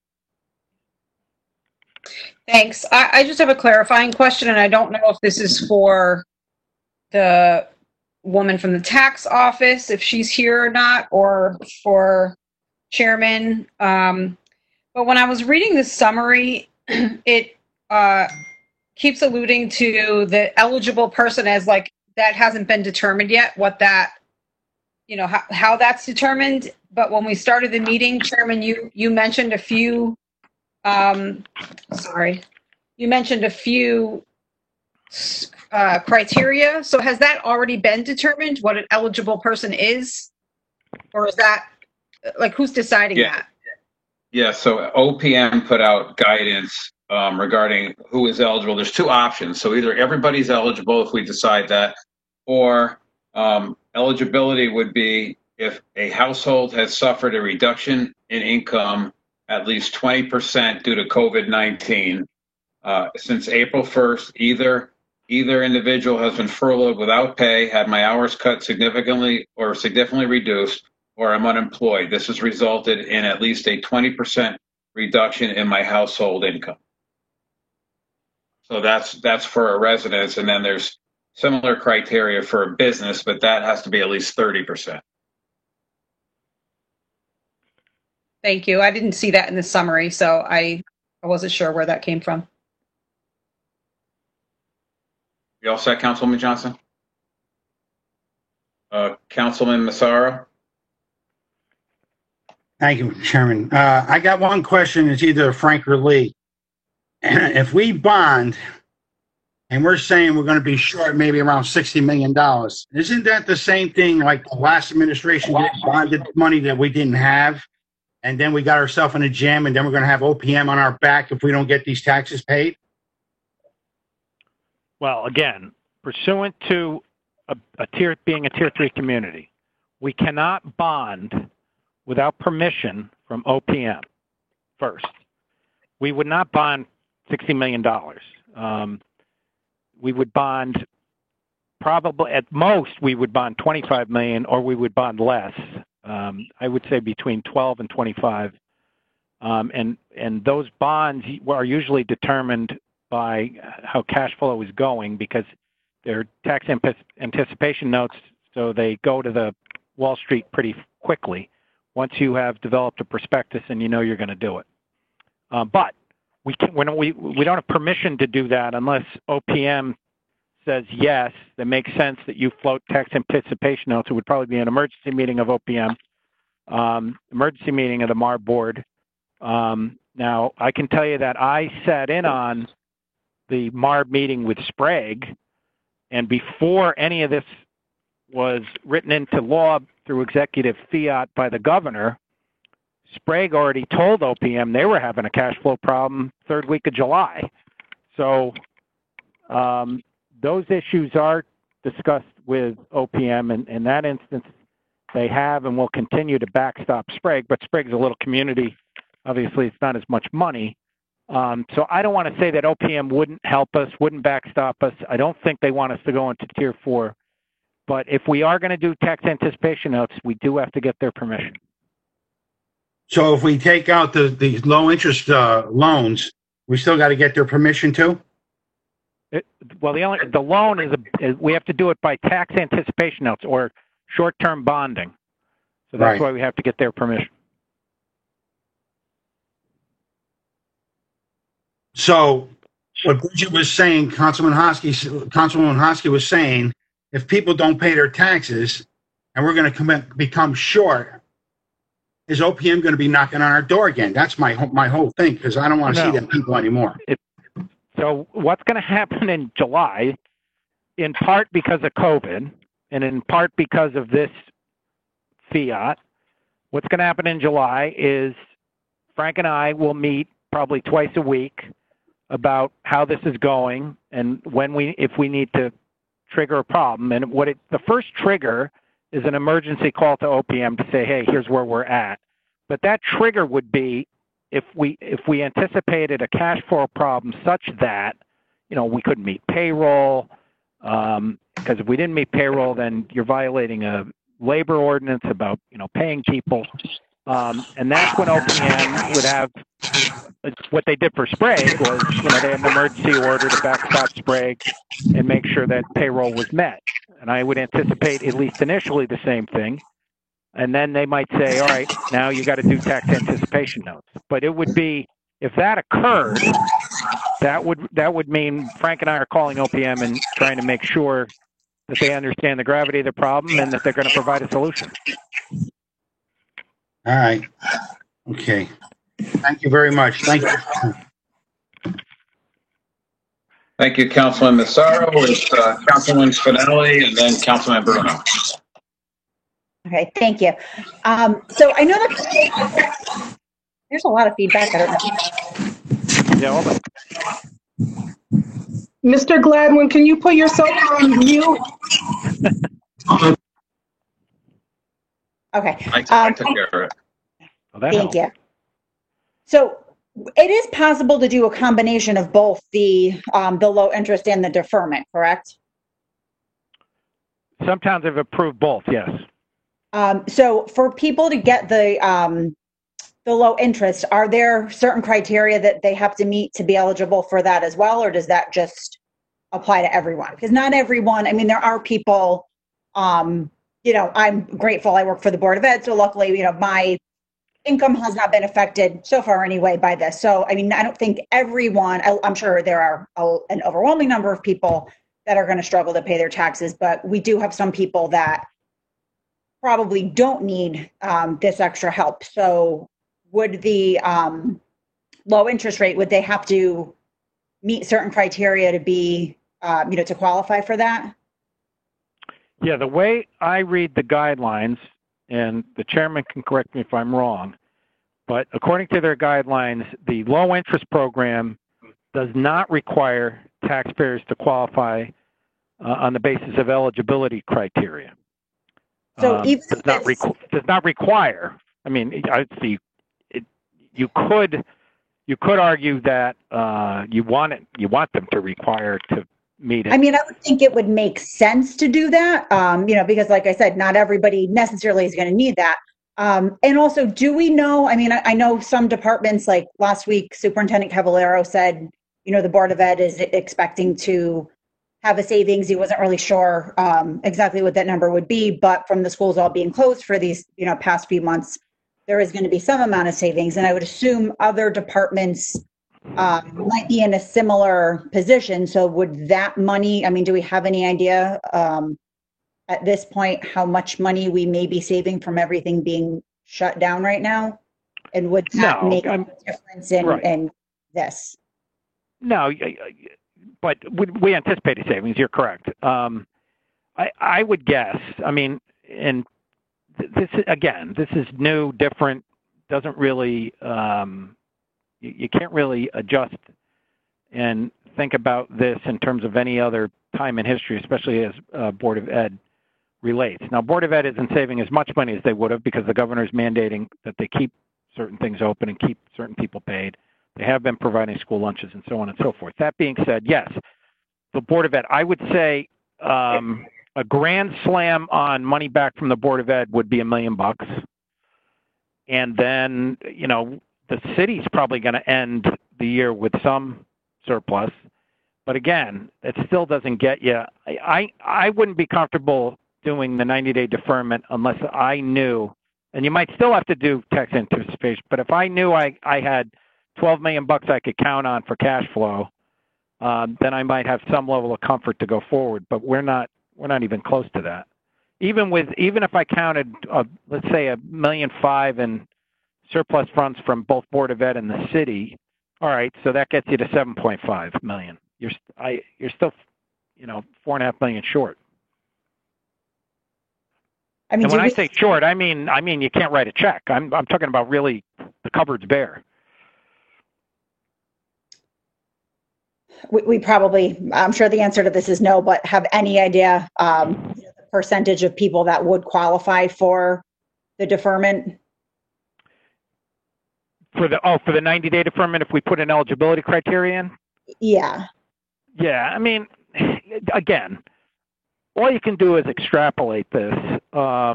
Thanks. I just have a clarifying question, and I don't know if this is for the woman from the tax office, if she's here or not, or for Chairman. But when I was reading the summary, it keeps alluding to the eligible person as like that hasn't been determined yet, what that, how that's determined. But when we started the meeting, Chairman, you mentioned a few, you mentioned a few criteria. So has that already been determined, what an eligible person is? Or is that, who's deciding that? Yeah, so OPM put out guidance regarding who is eligible. There's 2 options. So either everybody's eligible if we decide that, or eligibility would be if a household has suffered a reduction in income at least 20% due to COVID-19. Since April 1st, either individual has been furloughed without pay, had my hours cut significantly reduced, or I'm unemployed. This has resulted in at least a 20% reduction in my household income. So that's for a residence, and then there's similar criteria for a business, but that has to be at least 30%. Thank you. I didn't see that in the summary, so I wasn't sure where that came from. You all set, Councilwoman Johnson? Councilman Massaro? Thank you, Chairman. I got one question. It's either Frank or Lee. If we bond and we're saying we're going to be short maybe around $60 million, isn't that the same thing like the last administration did, bonded money that we didn't have, and then we got ourselves in a jam, and then we're going to have OPM on our back if we don't get these taxes paid? Well, again, pursuant to being a Tier 3 community, we cannot bond without permission from OPM first. We would not bond $60 million. We would bond probably, at most, we would bond $25 million, or we would bond less. I would say between 12 and 25. And those bonds are usually determined by how cash flow is going, because they're tax anticipation notes, so they go to the Wall Street pretty quickly. once you have developed a prospectus and you know you're going to do it. But we don't have permission to do that unless OPM says yes, that makes sense that you float tax anticipation notes. It would probably be an emergency meeting of OPM, emergency meeting of the MAR board. Now, I can tell you that I sat in on the MAR meeting with Sprague, and before any of this was written into law through executive fiat by the governor, Sprague already told OPM they were having a cash flow problem third week of July. So those issues are discussed with OPM, and in that instance, they have and will continue to backstop Sprague, but Sprague's a little community. Obviously, it's not as much money. So I don't want to say that OPM wouldn't help us, wouldn't backstop us. I don't think they want us to go into Tier 4. But if we are going to do tax anticipation notes, we do have to get their permission. So if we take out the low interest loans, we still got to get their permission too? The loan is we have to do it by tax anticipation notes or short-term bonding. So that's why we have to get their permission. So what Bridget was saying, Councilwoman Hosky was saying, if people don't pay their taxes and we're going to become short, is OPM going to be knocking on our door again? That's my whole thing, because I don't want to see them people anymore. So what's going to happen in July, in part because of COVID and in part because of this fiat, what's going to happen in July is Frank and I will meet probably twice a week about how this is going and if we need to trigger a problem. And the first trigger is an emergency call to OPM to say, hey, here's where we're at. But that trigger would be if we anticipated a cash flow problem such that, we couldn't meet payroll, because if we didn't meet payroll, then you're violating a labor ordinance about, paying people. And that's when OPM would have what they did for Sprague was, they had an emergency order to backstop Sprague and make sure that payroll was met. And I would anticipate, at least initially, the same thing. And then they might say, all right, now you got to do tax anticipation notes. But it would be, if that occurred, that would mean Frank and I are calling OPM and trying to make sure that they understand the gravity of the problem and that they're going to provide a solution. All right. Okay. Thank you very much. Thank you. Thank you, Councilman Massaro. It's Councilman Spinelli and then Councilman Bruno. Okay, thank you. So I know that there's a lot of feedback. I don't know. Yeah, hold on. Mr. Gladwin, can you put yourself on mute? Okay. I took care of it. Well, that Thank helps. you. So it is possible to do a combination of both the low interest and the deferment, correct? Some towns have approved both, yes. So for people to get the low interest, are there certain criteria that they have to meet to be eligible for that as well, or does that just apply to everyone? Because not everyone, there are people, I'm grateful I work for the Board of Ed, so luckily, my income has not been affected so far anyway by this. So, I don't think everyone, I'm sure there are an overwhelming number of people that are going to struggle to pay their taxes, but we do have some people that probably don't need this extra help. So would the low interest rate, would they have to meet certain criteria to be, to qualify for that? Yeah, the way I read the guidelines, and the chairman can correct me if I'm wrong, but according to their guidelines, the low interest program does not require taxpayers to qualify on the basis of eligibility criteria. So even does not require. I'd see it. You could argue that you want them to require to meet it. I would think it would make sense to do that, because like I said, not everybody necessarily is going to need that. And also, do we know, I know some departments, like last week, Superintendent Cavallero said, the Board of Ed is expecting to have a savings. He wasn't really sure exactly what that number would be, but from the schools all being closed for these, past few months, there is going to be some amount of savings. And I would assume other departments might be in a similar position. So would that money, I mean, do we have any idea at this point how much money we may be saving from everything being shut down right now? And would that make a difference in this? No, but we anticipated savings. You're correct. I would guess, I mean, and this is new, different, doesn't really, you can't really adjust and think about this in terms of any other time in history, especially as Board of Ed relates. Now, Board of Ed isn't saving as much money as they would have because the governor's mandating that they keep certain things open and keep certain people paid. They have been providing school lunches and so on and so forth. That being said, yes, the Board of Ed, I would say a grand slam on money back from the Board of Ed would be $1 million. And then, you know, the city's probably going to end the year with some surplus. But again, it still doesn't get you. I wouldn't be comfortable doing the 90-day deferment unless I knew, and you might still have to do tax anticipation, but if I knew I had $12 million I could count on for cash flow, then I might have some level of comfort to go forward. But we're not even close to that. Even if I counted, let's say $1.5 million in surplus funds from both Board of Ed and the city, all right, so that gets you to $7.5 million. You're still, you know, $4.5 million short. I mean, and when I say short, I mean you can't write a check. I'm talking about really the cupboard's bare. We probably, I'm sure the answer to this is no, but have any idea the percentage of people that would qualify for the deferment? For the 90-day deferment, if we put an eligibility criterion? Yeah. Yeah, I mean, again, all you can do is extrapolate this. I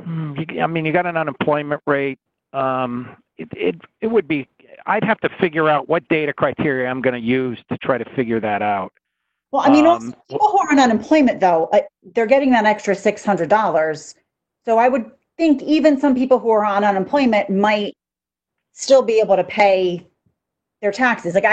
mean, you got an unemployment rate. It would be, I'd have to figure out what data criteria I'm going to use to try to figure that out. Well, I mean, also people who are on unemployment, though, they're getting that extra $600. So I would think even some people who are on unemployment might still be able to pay their taxes. Like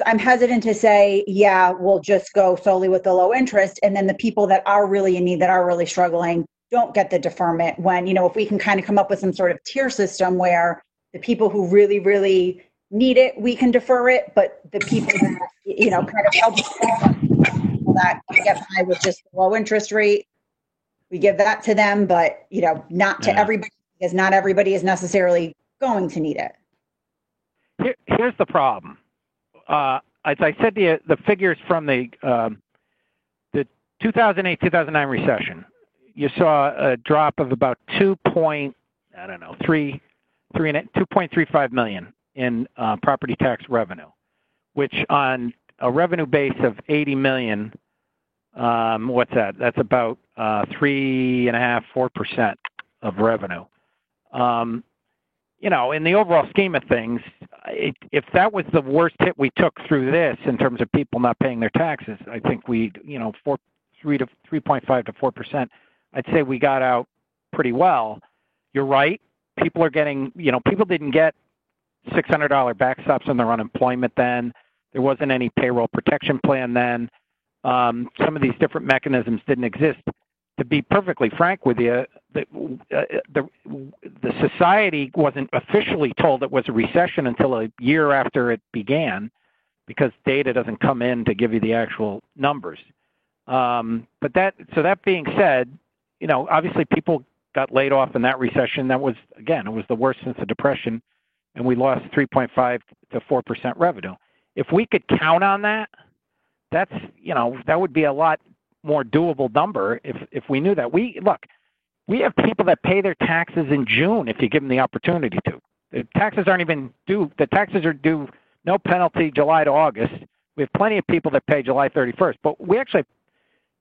I'm hesitant to say, yeah, we'll just go solely with the low interest. And then the people that are really in need, that are really struggling, don't get the deferment when, you know, if we can kind of come up with some sort of tier system where the people who really, really need it, we can defer it. But the people that, you know, kind of help people that get by with just the low interest rate, we give that to them, but, you know, not to everybody, because not everybody is necessarily going to need it. Here's the problem. As I said to you, the figures from the 2008-2009 recession, you saw a drop of about 2.35 million in property tax revenue, which on a revenue base of 80 million, what's that? That's about 3.5-4% of revenue. You know, in the overall scheme of things, if that was the worst hit we took through this in terms of people not paying their taxes, I think we, you know, 3.5 to 4%, I'd say we got out pretty well. You're right. People are getting, you know, people didn't get $600 backstops on their unemployment then. There wasn't any payroll protection plan then. Some of these different mechanisms didn't exist. To be perfectly frank with you, the society wasn't officially told it was a recession until a year after it began, because data doesn't come in to give you the actual numbers. But that being said, you know, obviously people got laid off in that recession. That was, again, it was the worst since the Depression, and we lost 3.5 to 4% revenue. If we could count on that, that's, you know, that would be a lot more doable number if we knew that. We have people that pay their taxes in June if you give them the opportunity to. The taxes aren't even due. The taxes are due, no penalty, July to August. We have plenty of people that pay July 31st. But we actually,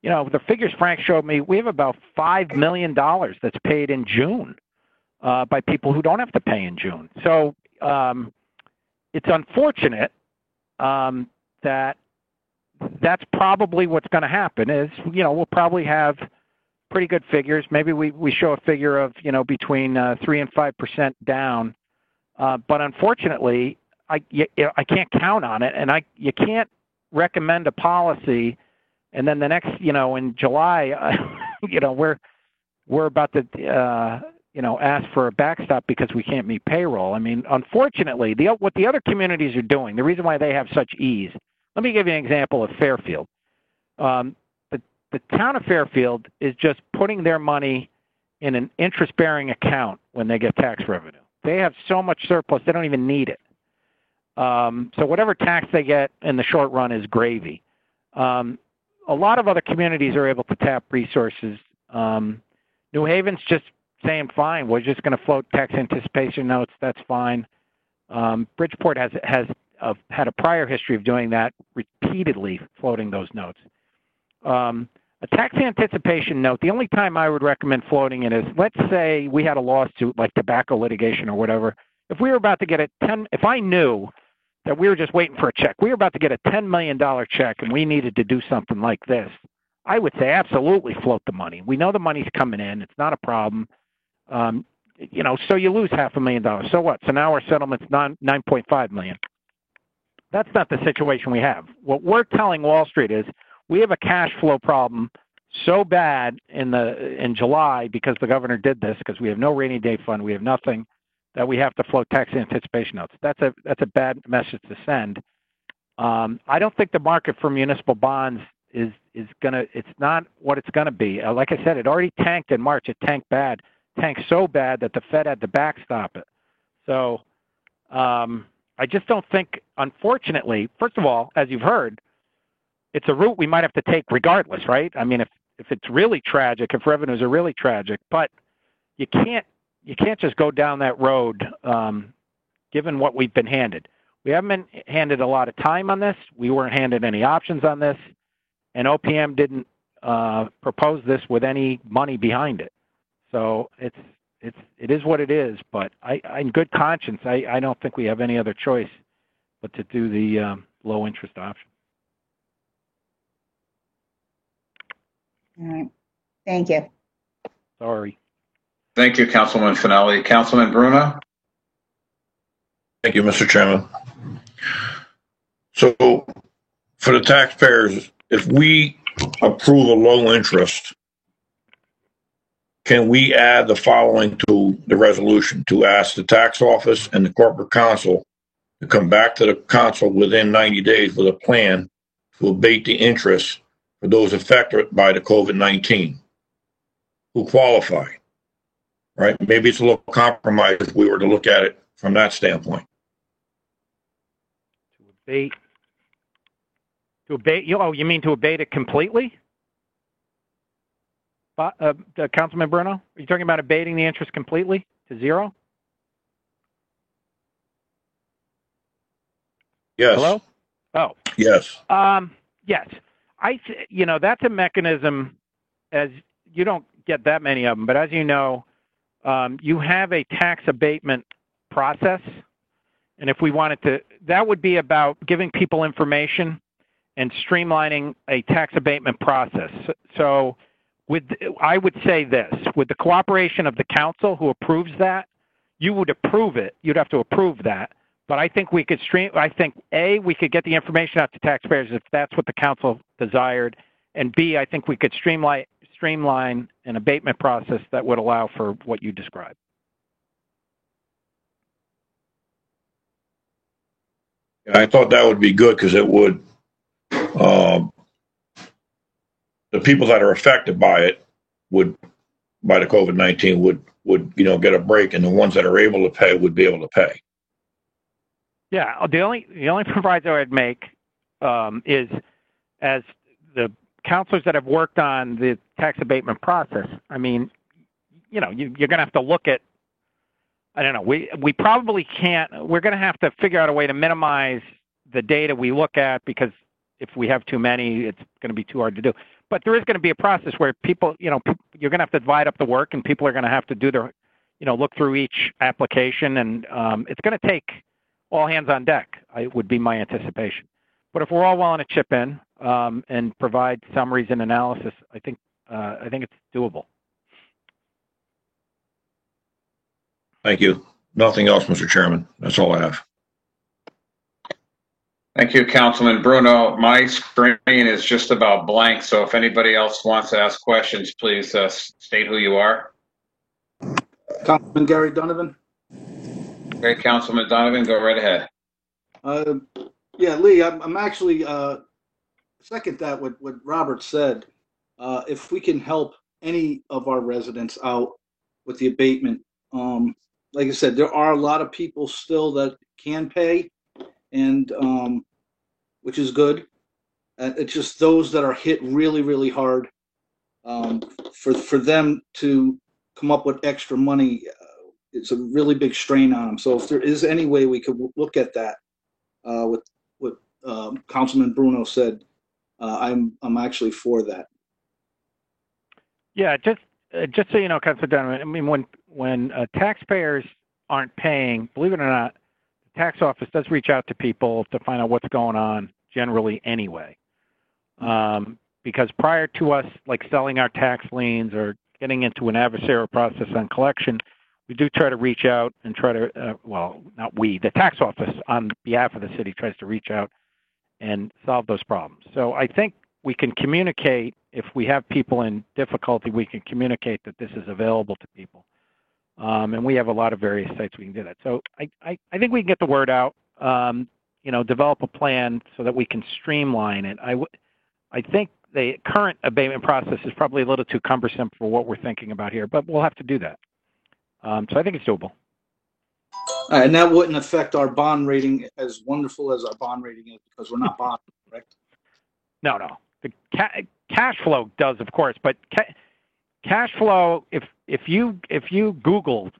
you know, the figures Frank showed me, we have about $5 million that's paid in June by people who don't have to pay in June. So it's unfortunate that that's probably what's going to happen is, you know, we'll probably have pretty good figures. Maybe we show a figure of, between 3 and 5% down. But unfortunately, I can't count on it, and you can't recommend a policy, and then the next, in July, we're about to, ask for a backstop because we can't meet payroll. I mean, unfortunately, what the other communities are doing, the reason why they have such ease. Let me give you an example of Fairfield. The town of Fairfield is just putting their money in an interest-bearing account when they get tax revenue. They have so much surplus, they don't even need it. So whatever tax they get in the short run is gravy. A lot of other communities are able to tap resources. New Haven's just saying, fine, we're just going to float tax anticipation notes. That's fine. Bridgeport has had a prior history of doing that, repeatedly floating those notes. A tax anticipation note, the only time I would recommend floating it is, let's say we had a lawsuit like tobacco litigation or whatever. If we were about to get if I knew that we were just waiting for a check, we were about to get a $10 million check and we needed to do something like this, I would say absolutely float the money. We know the money's coming in. It's not a problem. So you lose $500,000. So what? So now our settlement's $9.5 million. That's not the situation we have. What we're telling Wall Street is we have a cash flow problem so bad in July because the governor did this, because we have no rainy day fund, we have nothing, that we have to float tax anticipation notes. That's a bad message to send. I don't think the market for municipal bonds is it's not what it's gonna be. Like I said, it already tanked in March. It tanked so bad that the Fed had to backstop it. So I just don't think, unfortunately, first of all, as you've heard, it's a route we might have to take regardless, right? I mean, if it's really tragic, if revenues are really tragic, but you can't just go down that road, given what we've been handed. We haven't been handed a lot of time on this. We weren't handed any options on this, and OPM didn't propose this with any money behind it. So it is what it is. But in good conscience, I don't think we have any other choice but to do the low interest option. All right. Thank you. Sorry. Thank you, Councilman Finelli. Councilman Bruno? Thank you, Mr. Chairman. So for the taxpayers, if we approve a low interest, can we add the following to the resolution: to ask the tax office and the corporate counsel to come back to the council within 90 days with a plan to abate the interest for those affected by the COVID-19 who qualify, right? Maybe it's a little compromise if we were to look at it from that standpoint. To abate, you mean to abate it completely? Councilman Bruno, are you talking about abating the interest completely to zero? Yes. Hello? Oh. Yes. Yes. That's a mechanism, as you don't get that many of them, but as you know, you have a tax abatement process. And if we wanted to, that would be about giving people information and streamlining a tax abatement process. So I would say this, with the cooperation of the council who approves that, you would approve it. You'd have to approve that. But I think we could we could get the information out to taxpayers if that's what the council desired. And B, I think we could streamline an abatement process that would allow for what you described. I thought that would be good because it would, the people that are affected by it by the COVID-19 would get a break, and the ones that are able to pay would be able to pay. Yeah, the only proviso I'd make is, as the counselors that have worked on the tax abatement process, I mean, you're going to have to look at, I don't know, we probably can't, we're going to have to figure out a way to minimize the data we look at, because if we have too many, it's going to be too hard to do. But there is going to be a process where people, you're going to have to divide up the work, and people are going to have to do their, look through each application, and it's going to take all hands on deck, would be my anticipation. But if we're all willing to chip in and provide summaries and analysis, I think I think it's doable. Thank you. Nothing else, Mr. Chairman. That's all I have. Thank you, Councilman Bruno. My screen is just about blank, so if anybody else wants to ask questions, please state who you are. Councilman Gary Donovan. Okay, Councilman Donovan, go right ahead. Yeah, Lee, I'm actually second that what Robert said. If we can help any of our residents out with the abatement, like I said, there are a lot of people still that can pay, and which is good. It's just those that are hit really, really hard. For them to come up with extra money, it's a really big strain on them. So if there is any way we could look at that, with what Councilman Bruno said, I'm actually for that. Yeah, just so you know, Councilor Donovan, I mean, when taxpayers aren't paying, believe it or not, the tax office does reach out to people to find out what's going on generally anyway. Because prior to us, like selling our tax liens or getting into an adversarial process on collection, we do try to reach out and try to, well, not we, the tax office on behalf of the city tries to reach out and solve those problems. So I think we can communicate, if we have people in difficulty, we can communicate that this is available to people. And we have a lot of various sites we can do that. So I think we can get the word out, develop a plan so that we can streamline it. I think the current abatement process is probably a little too cumbersome for what we're thinking about here, but we'll have to do that. So I think it's doable. And that wouldn't affect our bond rating, as wonderful as our bond rating is, because we're not bonded, correct? No. The cash flow does, of course, but cash flow. If you Googled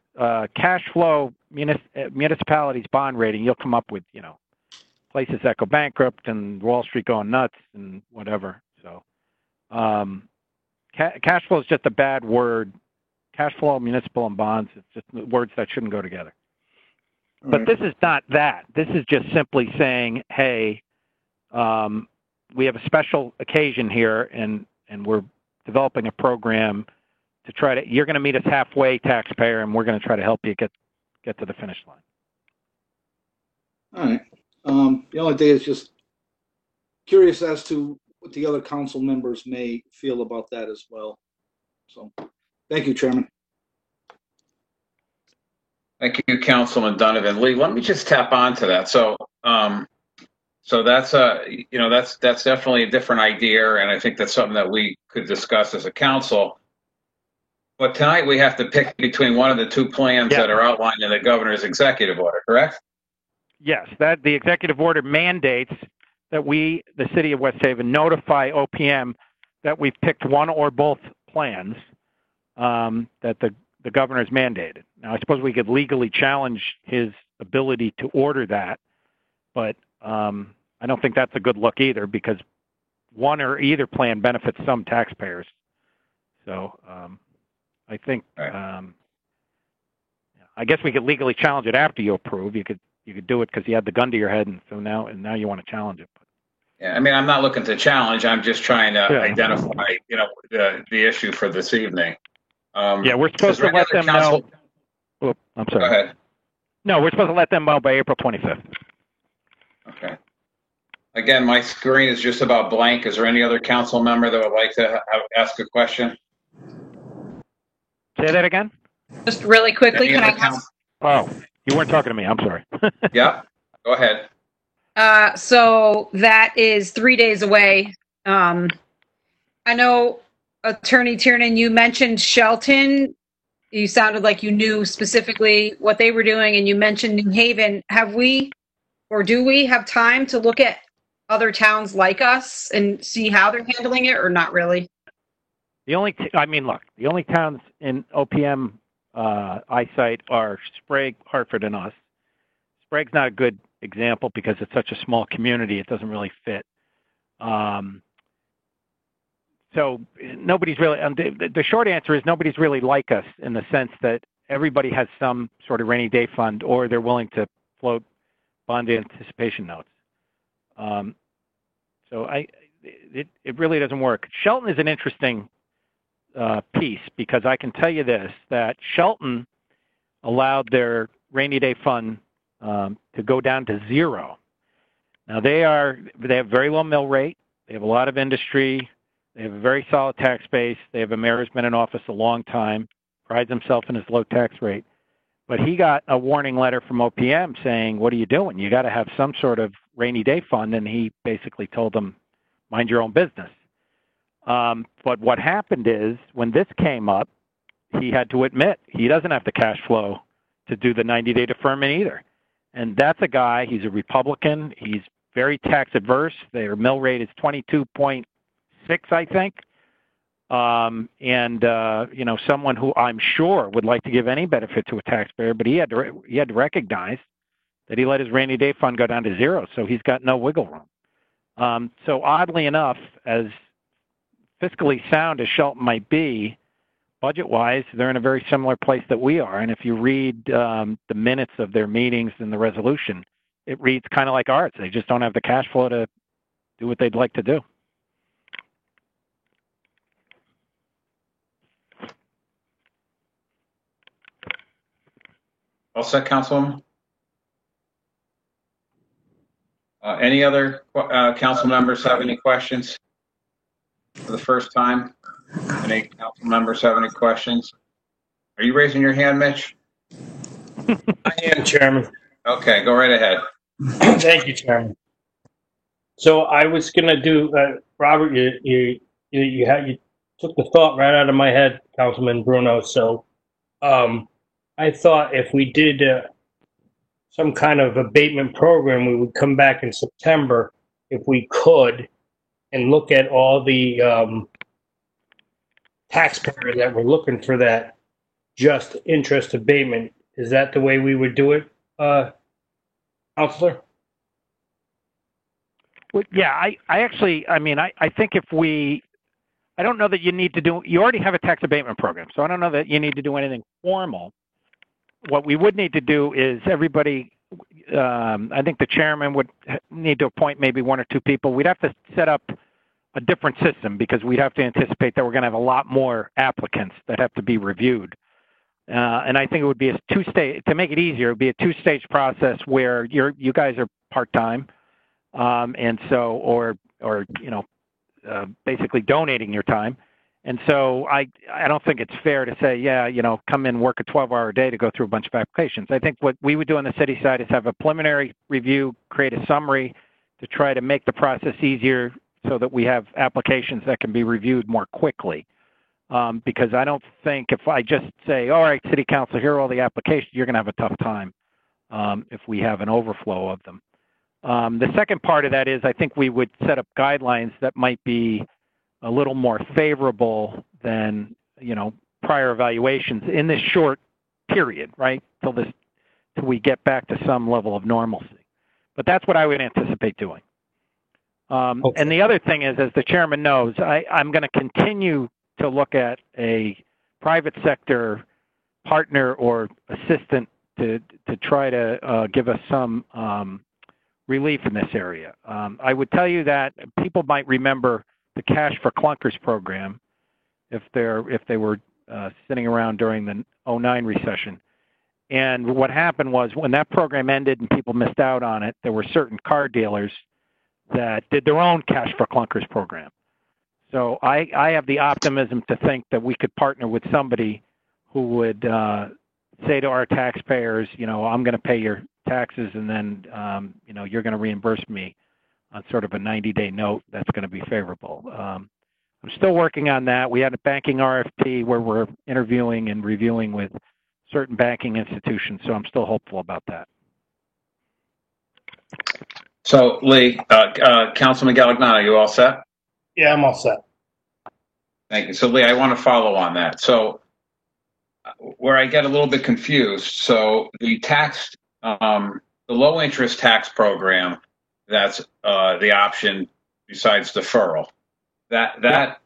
cash flow municipalities bond rating, you'll come up with places that go bankrupt and Wall Street going nuts and whatever. So cash flow is just a bad word. Cash flow, municipal, and bonds, it's just words that shouldn't go together. But this is not that. This is just simply saying, hey, we have a special occasion here, and we're developing a program to try to, you're going to meet us halfway, taxpayer, and we're going to try to help you get to the finish line. All right. The only thing is just curious as to what the other council members may feel about that as well. So, thank you, Chairman. Thank you, Councilman Donovan. Lee, let me just tap onto that. So that's that's definitely a different idea, and I think that's something that we could discuss as a council. But tonight we have to pick between one of the two plans that are outlined in the governor's executive order, correct? Yes, that the executive order mandates that we, the city of West Haven, notify OPM that we've picked one or both plans that the governor's mandated. Now, I suppose we could legally challenge his ability to order that, but I don't think that's a good look either, because one or either plan benefits some taxpayers. So I think I guess we could legally challenge it after you approve. You could do it because you had the gun to your head, and so now you want to challenge it. Yeah, I mean, I'm not looking to challenge. I'm just trying to identify, the issue for this evening. We're supposed to let them know. Oh, I'm sorry. Go ahead. No, we're supposed to let them know by April 25th. Okay. Again, my screen is just about blank. Is there any other council member that would like to ask a question? Say that again? Just really quickly, can I ask? Oh, you weren't talking to me. I'm sorry. Yeah, go ahead. So that is 3 days away. I know, Attorney Tiernan, you mentioned Shelton. You sounded like you knew specifically what they were doing, and you mentioned New Haven. Have we, or do we have time to look at other towns like us and see how they're handling it, or not really? The only towns in OPM eyesight are Sprague, Hartford, and us. Sprague's not a good example because it's such a small community; it doesn't really fit. So nobody's really. The short answer is nobody's really like us in the sense that everybody has some sort of rainy day fund, or they're willing to float bond anticipation notes. So it really doesn't work. Shelton is an interesting piece, because I can tell you this, that Shelton allowed their rainy day fund to go down to zero. Now they have very low mill rate. They have a lot of industry. They have a very solid tax base. They have a mayor who's been in office a long time, prides himself in his low tax rate. But he got a warning letter from OPM saying, what are you doing? You got to have some sort of rainy day fund. And he basically told them, mind your own business. But what happened is when this came up, he had to admit he doesn't have the cash flow to do the 90-day deferment either. And that's a guy, he's a Republican. He's very tax adverse. Their mill rate is 22.6, I think. Someone who I'm sure would like to give any benefit to a taxpayer, but he had to recognize that he let his rainy day fund go down to zero, so he's got no wiggle room. So oddly enough, as fiscally sound as Shelton might be, budget-wise, they're in a very similar place that we are. And if you read the minutes of their meetings and the resolution, it reads kind of like ours. They just don't have the cash flow to do what they'd like to do. All set, Councilwoman? Any other council members have any questions for the first time? Any council members have any questions? Are you raising your hand, Mitch? I am, Chairman. Okay, go right ahead. Thank you, Chairman. So I was going to do, Robert, you took the thought right out of my head, Councilman Bruno. So I thought if we did some kind of abatement program, we would come back in September if we could and look at all the taxpayers that were looking for that just interest abatement. Is that the way we would do it, Counselor? Well, yeah, I think if I don't know that you need to do, you already have a tax abatement program, so I don't know that you need to do anything formal. What we would need to do is everybody, I think the chairman would need to appoint maybe one or two people. We'd have to set up a different system because we'd have to anticipate that we're going to have a lot more applicants that have to be reviewed. And I think it would be a two-stage, to make it easier, it would be a two-stage process where you guys are part-time, and so, basically donating your time. And so I don't think it's fair to say, come in, work a 12-hour day to go through a bunch of applications. I think what we would do on the city side is have a preliminary review, create a summary to try to make the process easier so that we have applications that can be reviewed more quickly. Because I don't think if I just say, all right, city council, here are all the applications, you're going to have a tough time if we have an overflow of them. The second part of that is I think we would set up guidelines that might be a little more favorable than, prior evaluations in this short period, right? Till we get back to some level of normalcy. But that's what I would anticipate doing. Okay. And the other thing is, as the chairman knows, I'm going to continue to look at a private sector partner or assistant to try to give us some relief in this area. I would tell you that people might remember the Cash for Clunkers program if they were sitting around during the 2009 recession. And what happened was when that program ended and people missed out on it, there were certain car dealers that did their own Cash for Clunkers program. So I have the optimism to think that we could partner with somebody who would say to our taxpayers, I'm going to pay your taxes and then, you're going to reimburse me on sort of a 90-day note that's going to be favorable. I'm still working on that. We had a banking RFP where we're interviewing and reviewing with certain banking institutions, so I'm still hopeful about that. So, Lee, Councilman Galignano, you all set? Yeah, I'm all set. Thank you. So, Lee, I want to follow on that. So, where I get a little bit confused, so the the low interest tax program, that's the option besides deferral. That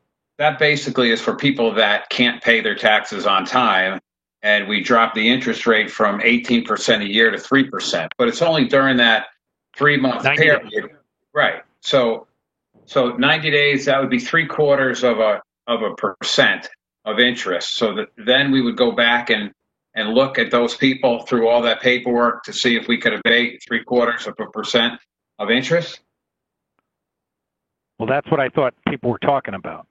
basically is for people that can't pay their taxes on time, and we drop the interest rate from 18% a year to 3%. But it's only during that 3-month period, right? So 90 days, that would be 3/4 of a percent. of interest, so that then we would go back and look at those people through all that paperwork to see if we could abate 0.75% of interest? Well, that's what I thought people were talking about.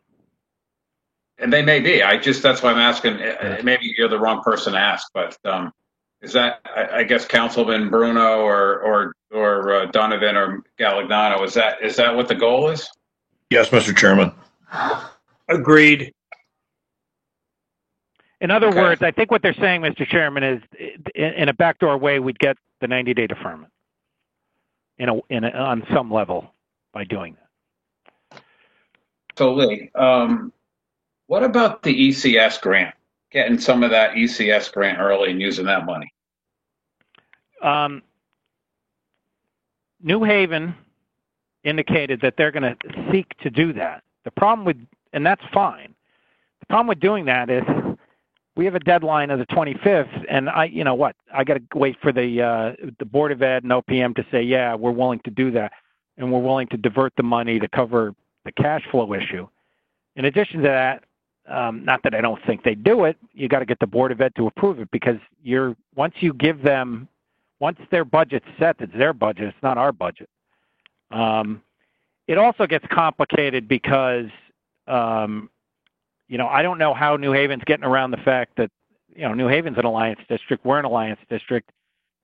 And they may be. That's why I'm asking. Maybe you're the wrong person to ask, but is that, I guess, Councilman Bruno or Donovan or Galignano? Is that what the goal is? Yes, Mr. Chairman. Agreed. In other words, I think what they're saying, Mr. Chairman, is in a backdoor way, we'd get the 90-day deferment on some level by doing that. So, Lee, what about the ECS grant? Getting some of that ECS grant early and using that money? New Haven indicated that they're going to seek to do that. The problem with, and that's fine. The problem with doing that is we have a deadline of the 25th, and I got to wait for the Board of Ed and OPM to say, yeah, we're willing to do that, and we're willing to divert the money to cover the cash flow issue. In addition to that, not that I don't think they do it, you got to get the Board of Ed to approve it, because once their budget's set, it's their budget, it's not our budget. It also gets complicated because, I don't know how New Haven's getting around the fact that, New Haven's an alliance district, we're an alliance district.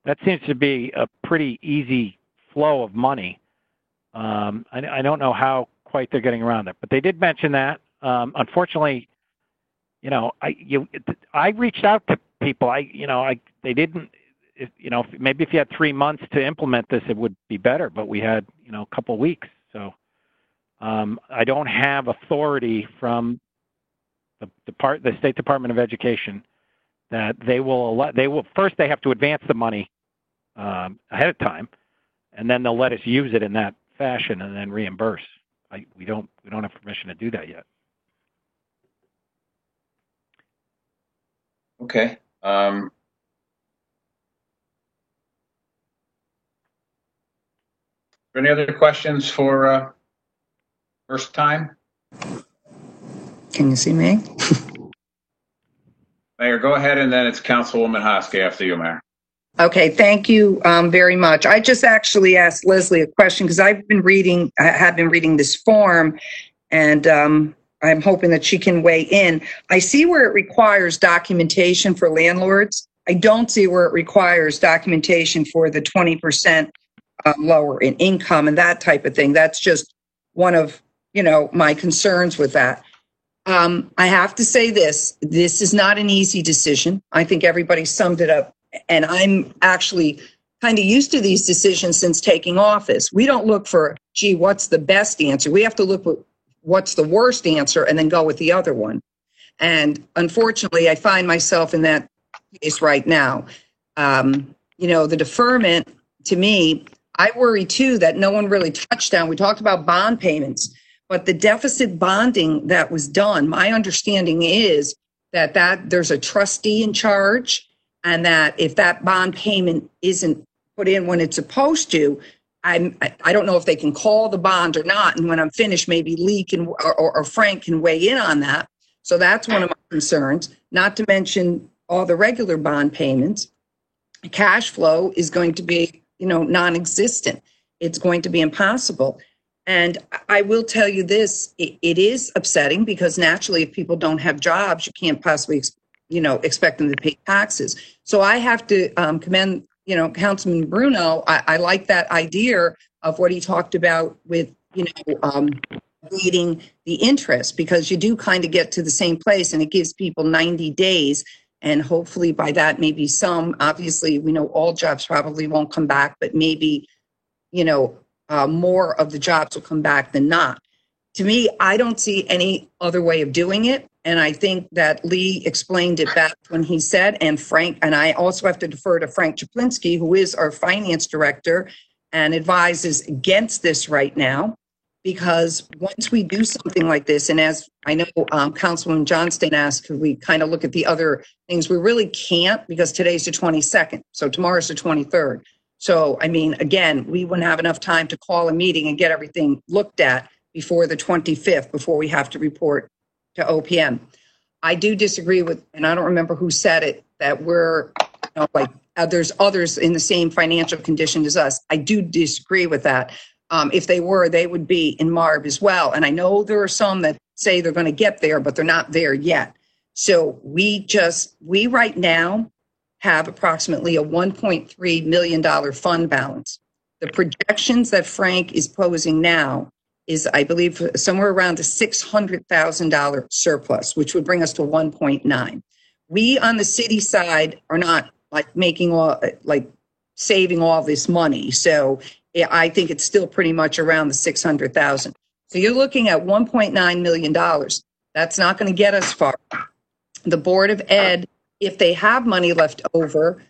That seems to be a pretty easy flow of money. I don't know how quite they're getting around it, but they did mention that. Unfortunately, I reached out to people. They didn't. Maybe if you had 3 months to implement this, it would be better. But we had, a couple of weeks. So I don't have authority from the State Department of Education that they will first they have to advance the money ahead of time, and then they'll let us use it in that fashion and then reimburse. We don't have permission to do that yet. Okay. Any other questions for first time? Can you see me? Mayor, go ahead, and then it's Councilwoman Hosky after you, Mayor. Okay, thank you very much. I just actually asked Leslie a question because I have been reading this form, and I'm hoping that she can weigh in. I see where it requires documentation for landlords. I don't see where it requires documentation for the 20% lower in income and that type of thing. That's just one of, my concerns with that. I have to say this is not an easy decision. I think everybody summed it up, and I'm actually kind of used to these decisions since taking office. We don't look for, what's the best answer? We have to look for what's the worst answer and then go with the other one. And unfortunately, I find myself in that case right now. The deferment, to me, I worry too that no one really touched on. We talked about bond payments, but the deficit bonding that was done, my understanding is that there's a trustee in charge, and that if that bond payment isn't put in when it's supposed to, I don't know if they can call the bond or not. And when I'm finished, maybe Lee can or Frank can weigh in on that. So that's one of my concerns, not to mention all the regular bond payments. Cash flow is going to be, non-existent. It's going to be impossible. And I will tell you this, it is upsetting because naturally if people don't have jobs, you can't possibly, expect them to pay taxes. So I have to commend, Councilman Bruno. I like that idea of what he talked about with, leading the interest, because you do kind of get to the same place, and it gives people 90 days. And hopefully by that, maybe obviously we know all jobs probably won't come back, but maybe, more of the jobs will come back than not. To me, I don't see any other way of doing it. And I think that Lee explained it best when he said, and Frank, and I also have to defer to Frank Chaplinsky, who is our finance director and advises against this right now, because once we do something like this, and as I know Councilwoman Johnston asked, could we kind of look at the other things? We really can't, because today's the 22nd, so tomorrow's the 23rd. So, again, we wouldn't have enough time to call a meeting and get everything looked at before the 25th, before we have to report to OPM. I do disagree with, and I don't remember who said it, that we're, like, there's others in the same financial condition as us. I do disagree with that. If they were, they would be in MARB as well. And I know there are some that say they're going to get there, but they're not there yet. So we right now have approximately a $1.3 million fund balance. The projections that Frank is posing now is, I believe, somewhere around a $600,000 surplus, which would bring us to 1.9. We on the city side are not saving all this money. So I think it's still pretty much around the 600,000. So you're looking at $1.9 million. That's not going to get us far. The Board of Ed, if they have money left over,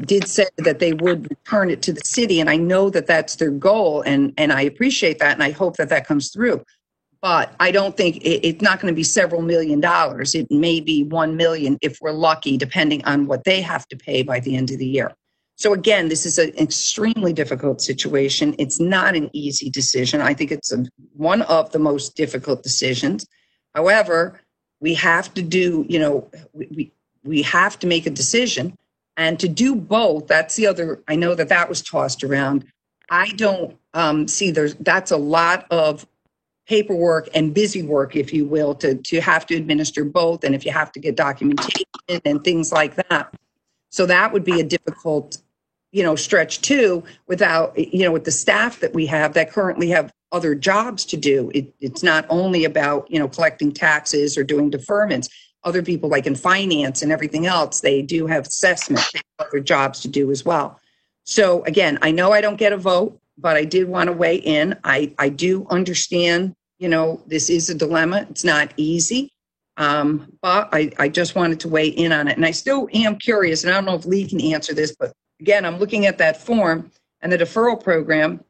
did say that they would return it to the city. And I know that that's their goal. And I appreciate that. And I hope that that comes through. But I don't think it's not going to be several $1 million. It may be 1 million if we're lucky, depending on what they have to pay by the end of the year. So again, this is an extremely difficult situation. It's not an easy decision. I think it's one of the most difficult decisions. However, we have to do, we have to make a decision. And to do both, that's the other, I know that was tossed around. I don't see that's a lot of paperwork and busy work, if you will, to have to administer both. And if you have to get documentation and things like that. So that would be a difficult, stretch too, without, with the staff that we have that currently have other jobs to do. It's not only about, collecting taxes or doing deferments. Other people, like in finance and everything else, they do have assessment, they have other jobs to do as well. So again, I know I don't get a vote, but I did want to weigh in. I do understand, this is a dilemma. It's not easy. But I just wanted to weigh in on it. And I still am curious, and I don't know if Lee can answer this, but again, I'm looking at that form and the deferral program,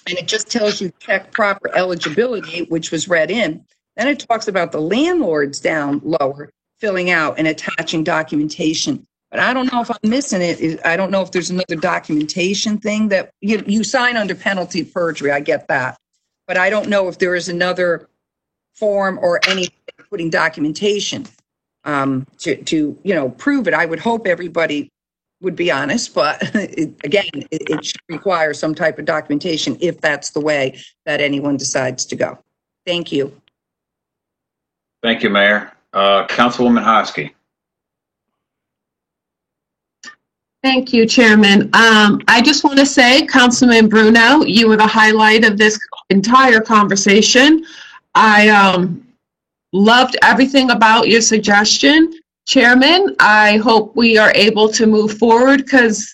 and it just tells you check proper eligibility, which was read in. Then it talks about the landlords down lower filling out and attaching documentation. But I don't know if I'm missing it. I don't know if there's another documentation thing that you sign under penalty of perjury. I get that. But I don't know if there is another form or any putting documentation to prove it. I would hope everybody would be honest, but it should require some type of documentation if that's the way that anyone decides to go. Thank you. Thank you, Mayor. Councilwoman Hosky. Thank you, Chairman. I just want to say, Councilman Bruno, you were the highlight of this entire conversation. I loved everything about your suggestion. Chairman, I hope we are able to move forward, because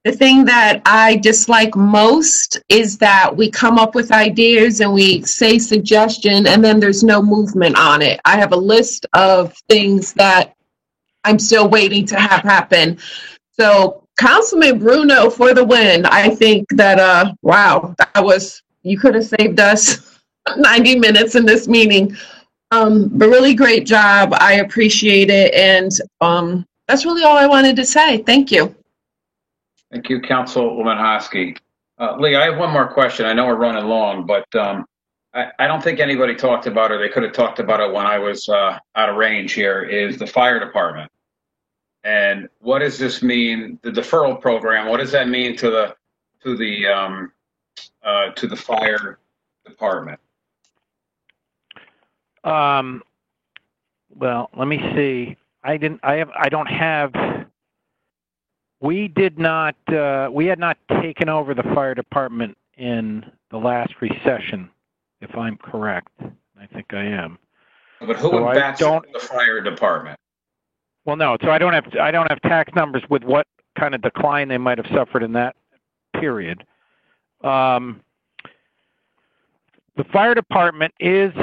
the thing that I dislike most is that we come up with ideas and we say suggestion and then there's no movement on it. I have a list of things that I'm still waiting to have happen. So Councilman Bruno for the win. I think that, wow, you could have saved us 90 minutes in this meeting. But really great job. I appreciate it. And that's really all I wanted to say. Thank you. Thank you, Councilwoman Hosky. Lee, I have one more question. I know we're running long, but I don't think anybody talked about it. They could have talked about it when I was out of range here, is the fire department. And what does this mean, the deferral program, what does that mean to the fire department? Well, let me see. We had not taken over the fire department in the last recession, if I'm correct. I think I am. But who would backstop the fire department? Well, no. So I don't have tax numbers with what kind of decline they might have suffered in that period. The fire department is,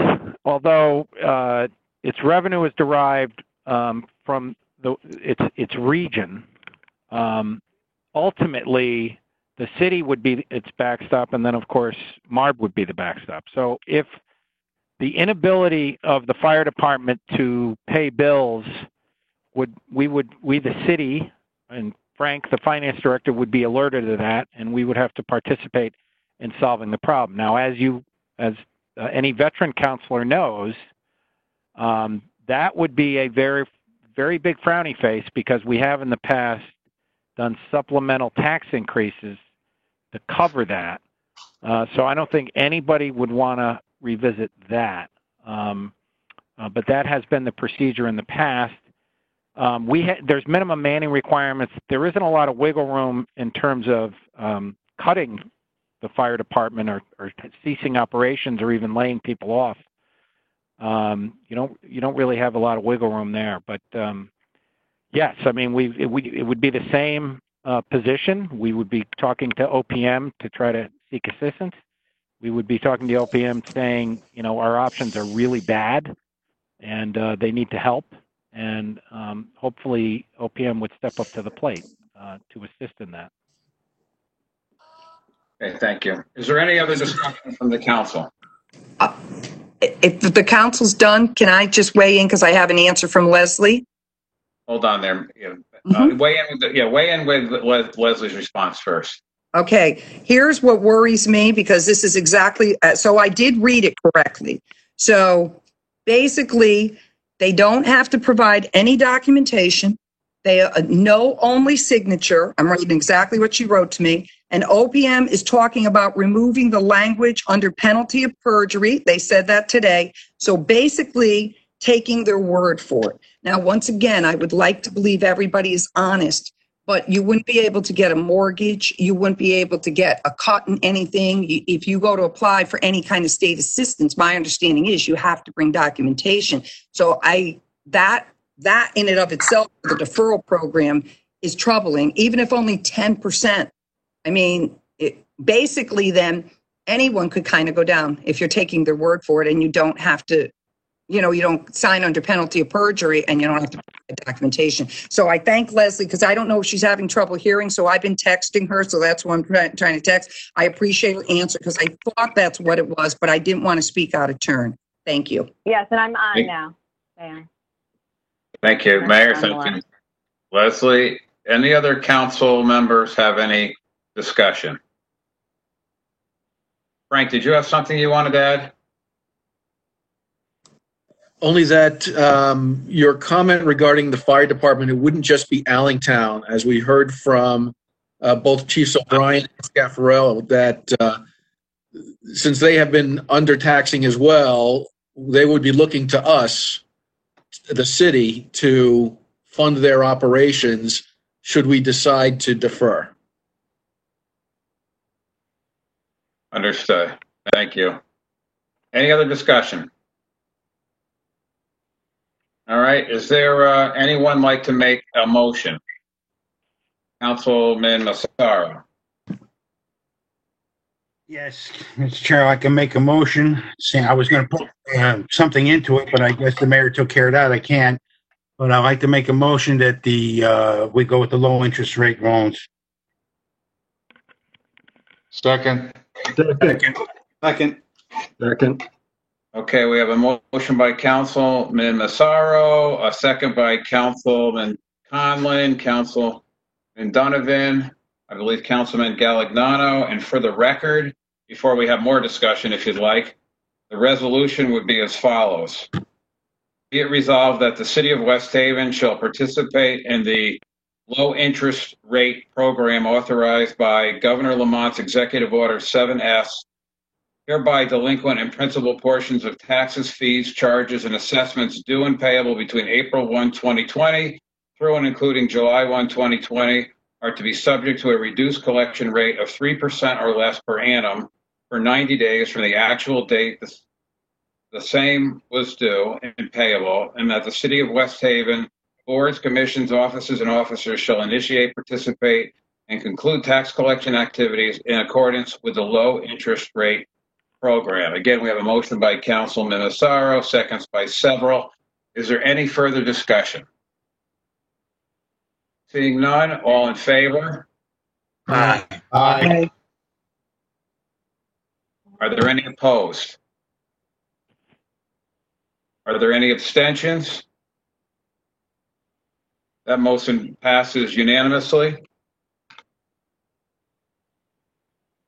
although its revenue is derived from its region, ultimately the city would be its backstop, and then of course MARB would be the backstop. So if the inability of the fire department to pay bills we the city, and Frank, the finance director, would be alerted to that, and we would have to participate in solving the problem. Now, as any veteran counselor knows, that would be a very, very big frowny face because we have in the past done supplemental tax increases to cover that. So I don't think anybody would want to revisit that. But that has been the procedure in the past. There's minimum manning requirements. There isn't a lot of wiggle room in terms of cutting the fire department or ceasing operations or even laying people off. You don't really have a lot of wiggle room there. But yes, I mean it would be the same position. We would be talking to OPM to try to seek assistance. We would be talking to OPM saying, our options are really bad and they need to help. And hopefully OPM would step up to the plate to assist in that. Okay, thank you. Is there any other discussion from the council? If the council's done, can I just weigh in because I have an answer from Leslie? Hold on there. Weigh in with Leslie's response first. Okay, here's what worries me because this is exactly, so I did read it correctly. So basically, they don't have to provide any documentation. They no only signature. I'm reading exactly what she wrote to me. And OPM is talking about removing the language under penalty of perjury. They said that today. So basically taking their word for it. Now, once again, I would like to believe everybody is honest, but you wouldn't be able to get a mortgage. You wouldn't be able to get a cut in anything. If you go to apply for any kind of state assistance, my understanding is you have to bring documentation. So that in and of itself, the deferral program is troubling, even if only 10%. I mean, basically then anyone could kind of go down if you're taking their word for it and you don't have to, you don't sign under penalty of perjury and you don't have to provide documentation. So I thank Leslie because I don't know if she's having trouble hearing. So I've been texting her. So that's why I'm trying to text. I appreciate her answer because I thought that's what it was, but I didn't want to speak out of turn. Thank you. Yes, and I'm on now. There. Thank you, Mayor. Thank you, Leslie. Any other council members have any discussion? Frank, did you have something you wanted to add? Only that your comment regarding the fire department, it wouldn't just be Allingtown, as we heard from both Chiefs O'Brien and Scaffarello, that since they have been undertaxing as well, they would be looking to us, the city, to fund their operations should we decide to defer. Understood. Thank you. Any other discussion? All right. Is there anyone like to make a motion? Councilman Massaro. Yes, Mr. Chair, I can make a motion. Saying I was going to put something into it, but I guess the mayor took care of that. I can't. But I'd like to make a motion that we go with the low interest rate loans. Second. Second. Okay, we have a motion by Councilman Massaro, a second by Councilman Conlon, Councilman Donovan, I believe Councilman Galignano. And for the record, before we have more discussion, if you'd like, the resolution would be as follows. Be it resolved that the City of West Haven shall participate in the low interest rate program authorized by Governor Lamont's Executive Order 7S, hereby delinquent and principal portions of taxes, fees, charges, and assessments due and payable between April 1, 2020 through and including July 1, 2020 are to be subject to a reduced collection rate of 3% or less per annum for 90 days from the actual date the same was due and payable, and that the City of West Haven boards, commissions, offices, and officers shall initiate, participate, and conclude tax collection activities in accordance with the low interest rate program. Again, we have a motion by Councilman Massaro, seconds by several. Is there any further discussion? Seeing none, all in favor? Aye. Aye. Are there any opposed? Are there any abstentions? That motion passes unanimously.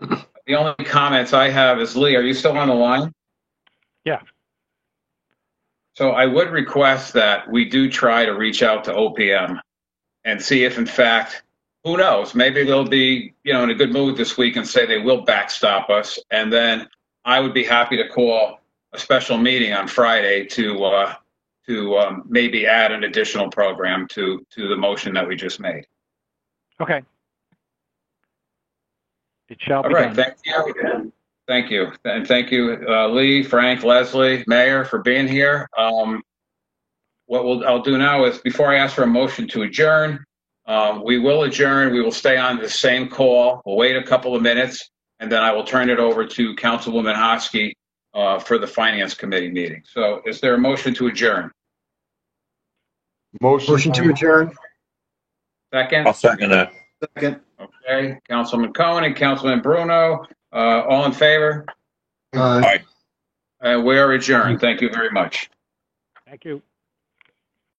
The only comments I have is, Lee, are you still on the line? Yeah. So I would request that we do try to reach out to OPM and see if, in fact, who knows, maybe they'll be, in a good mood this week and say they will backstop us. And then I would be happy to call a special meeting on Friday to maybe add an additional program to the motion that we just made. Okay. It shall be All right, done. thank you. Thank you. And thank you, Lee, Frank, Leslie, Mayor, for being here. What I'll do now is, before I ask for a motion to adjourn, we will adjourn. We will stay on the same call. We'll wait a couple of minutes, and then I will turn it over to Councilwoman Hosky for the Finance Committee meeting. So is there a motion to adjourn? Motion to adjourn. Second? I'll second that. Second. Okay, Councilman Cohen and Councilman Bruno, all in favor? Aye. We are adjourned. Thank you very much. Thank you.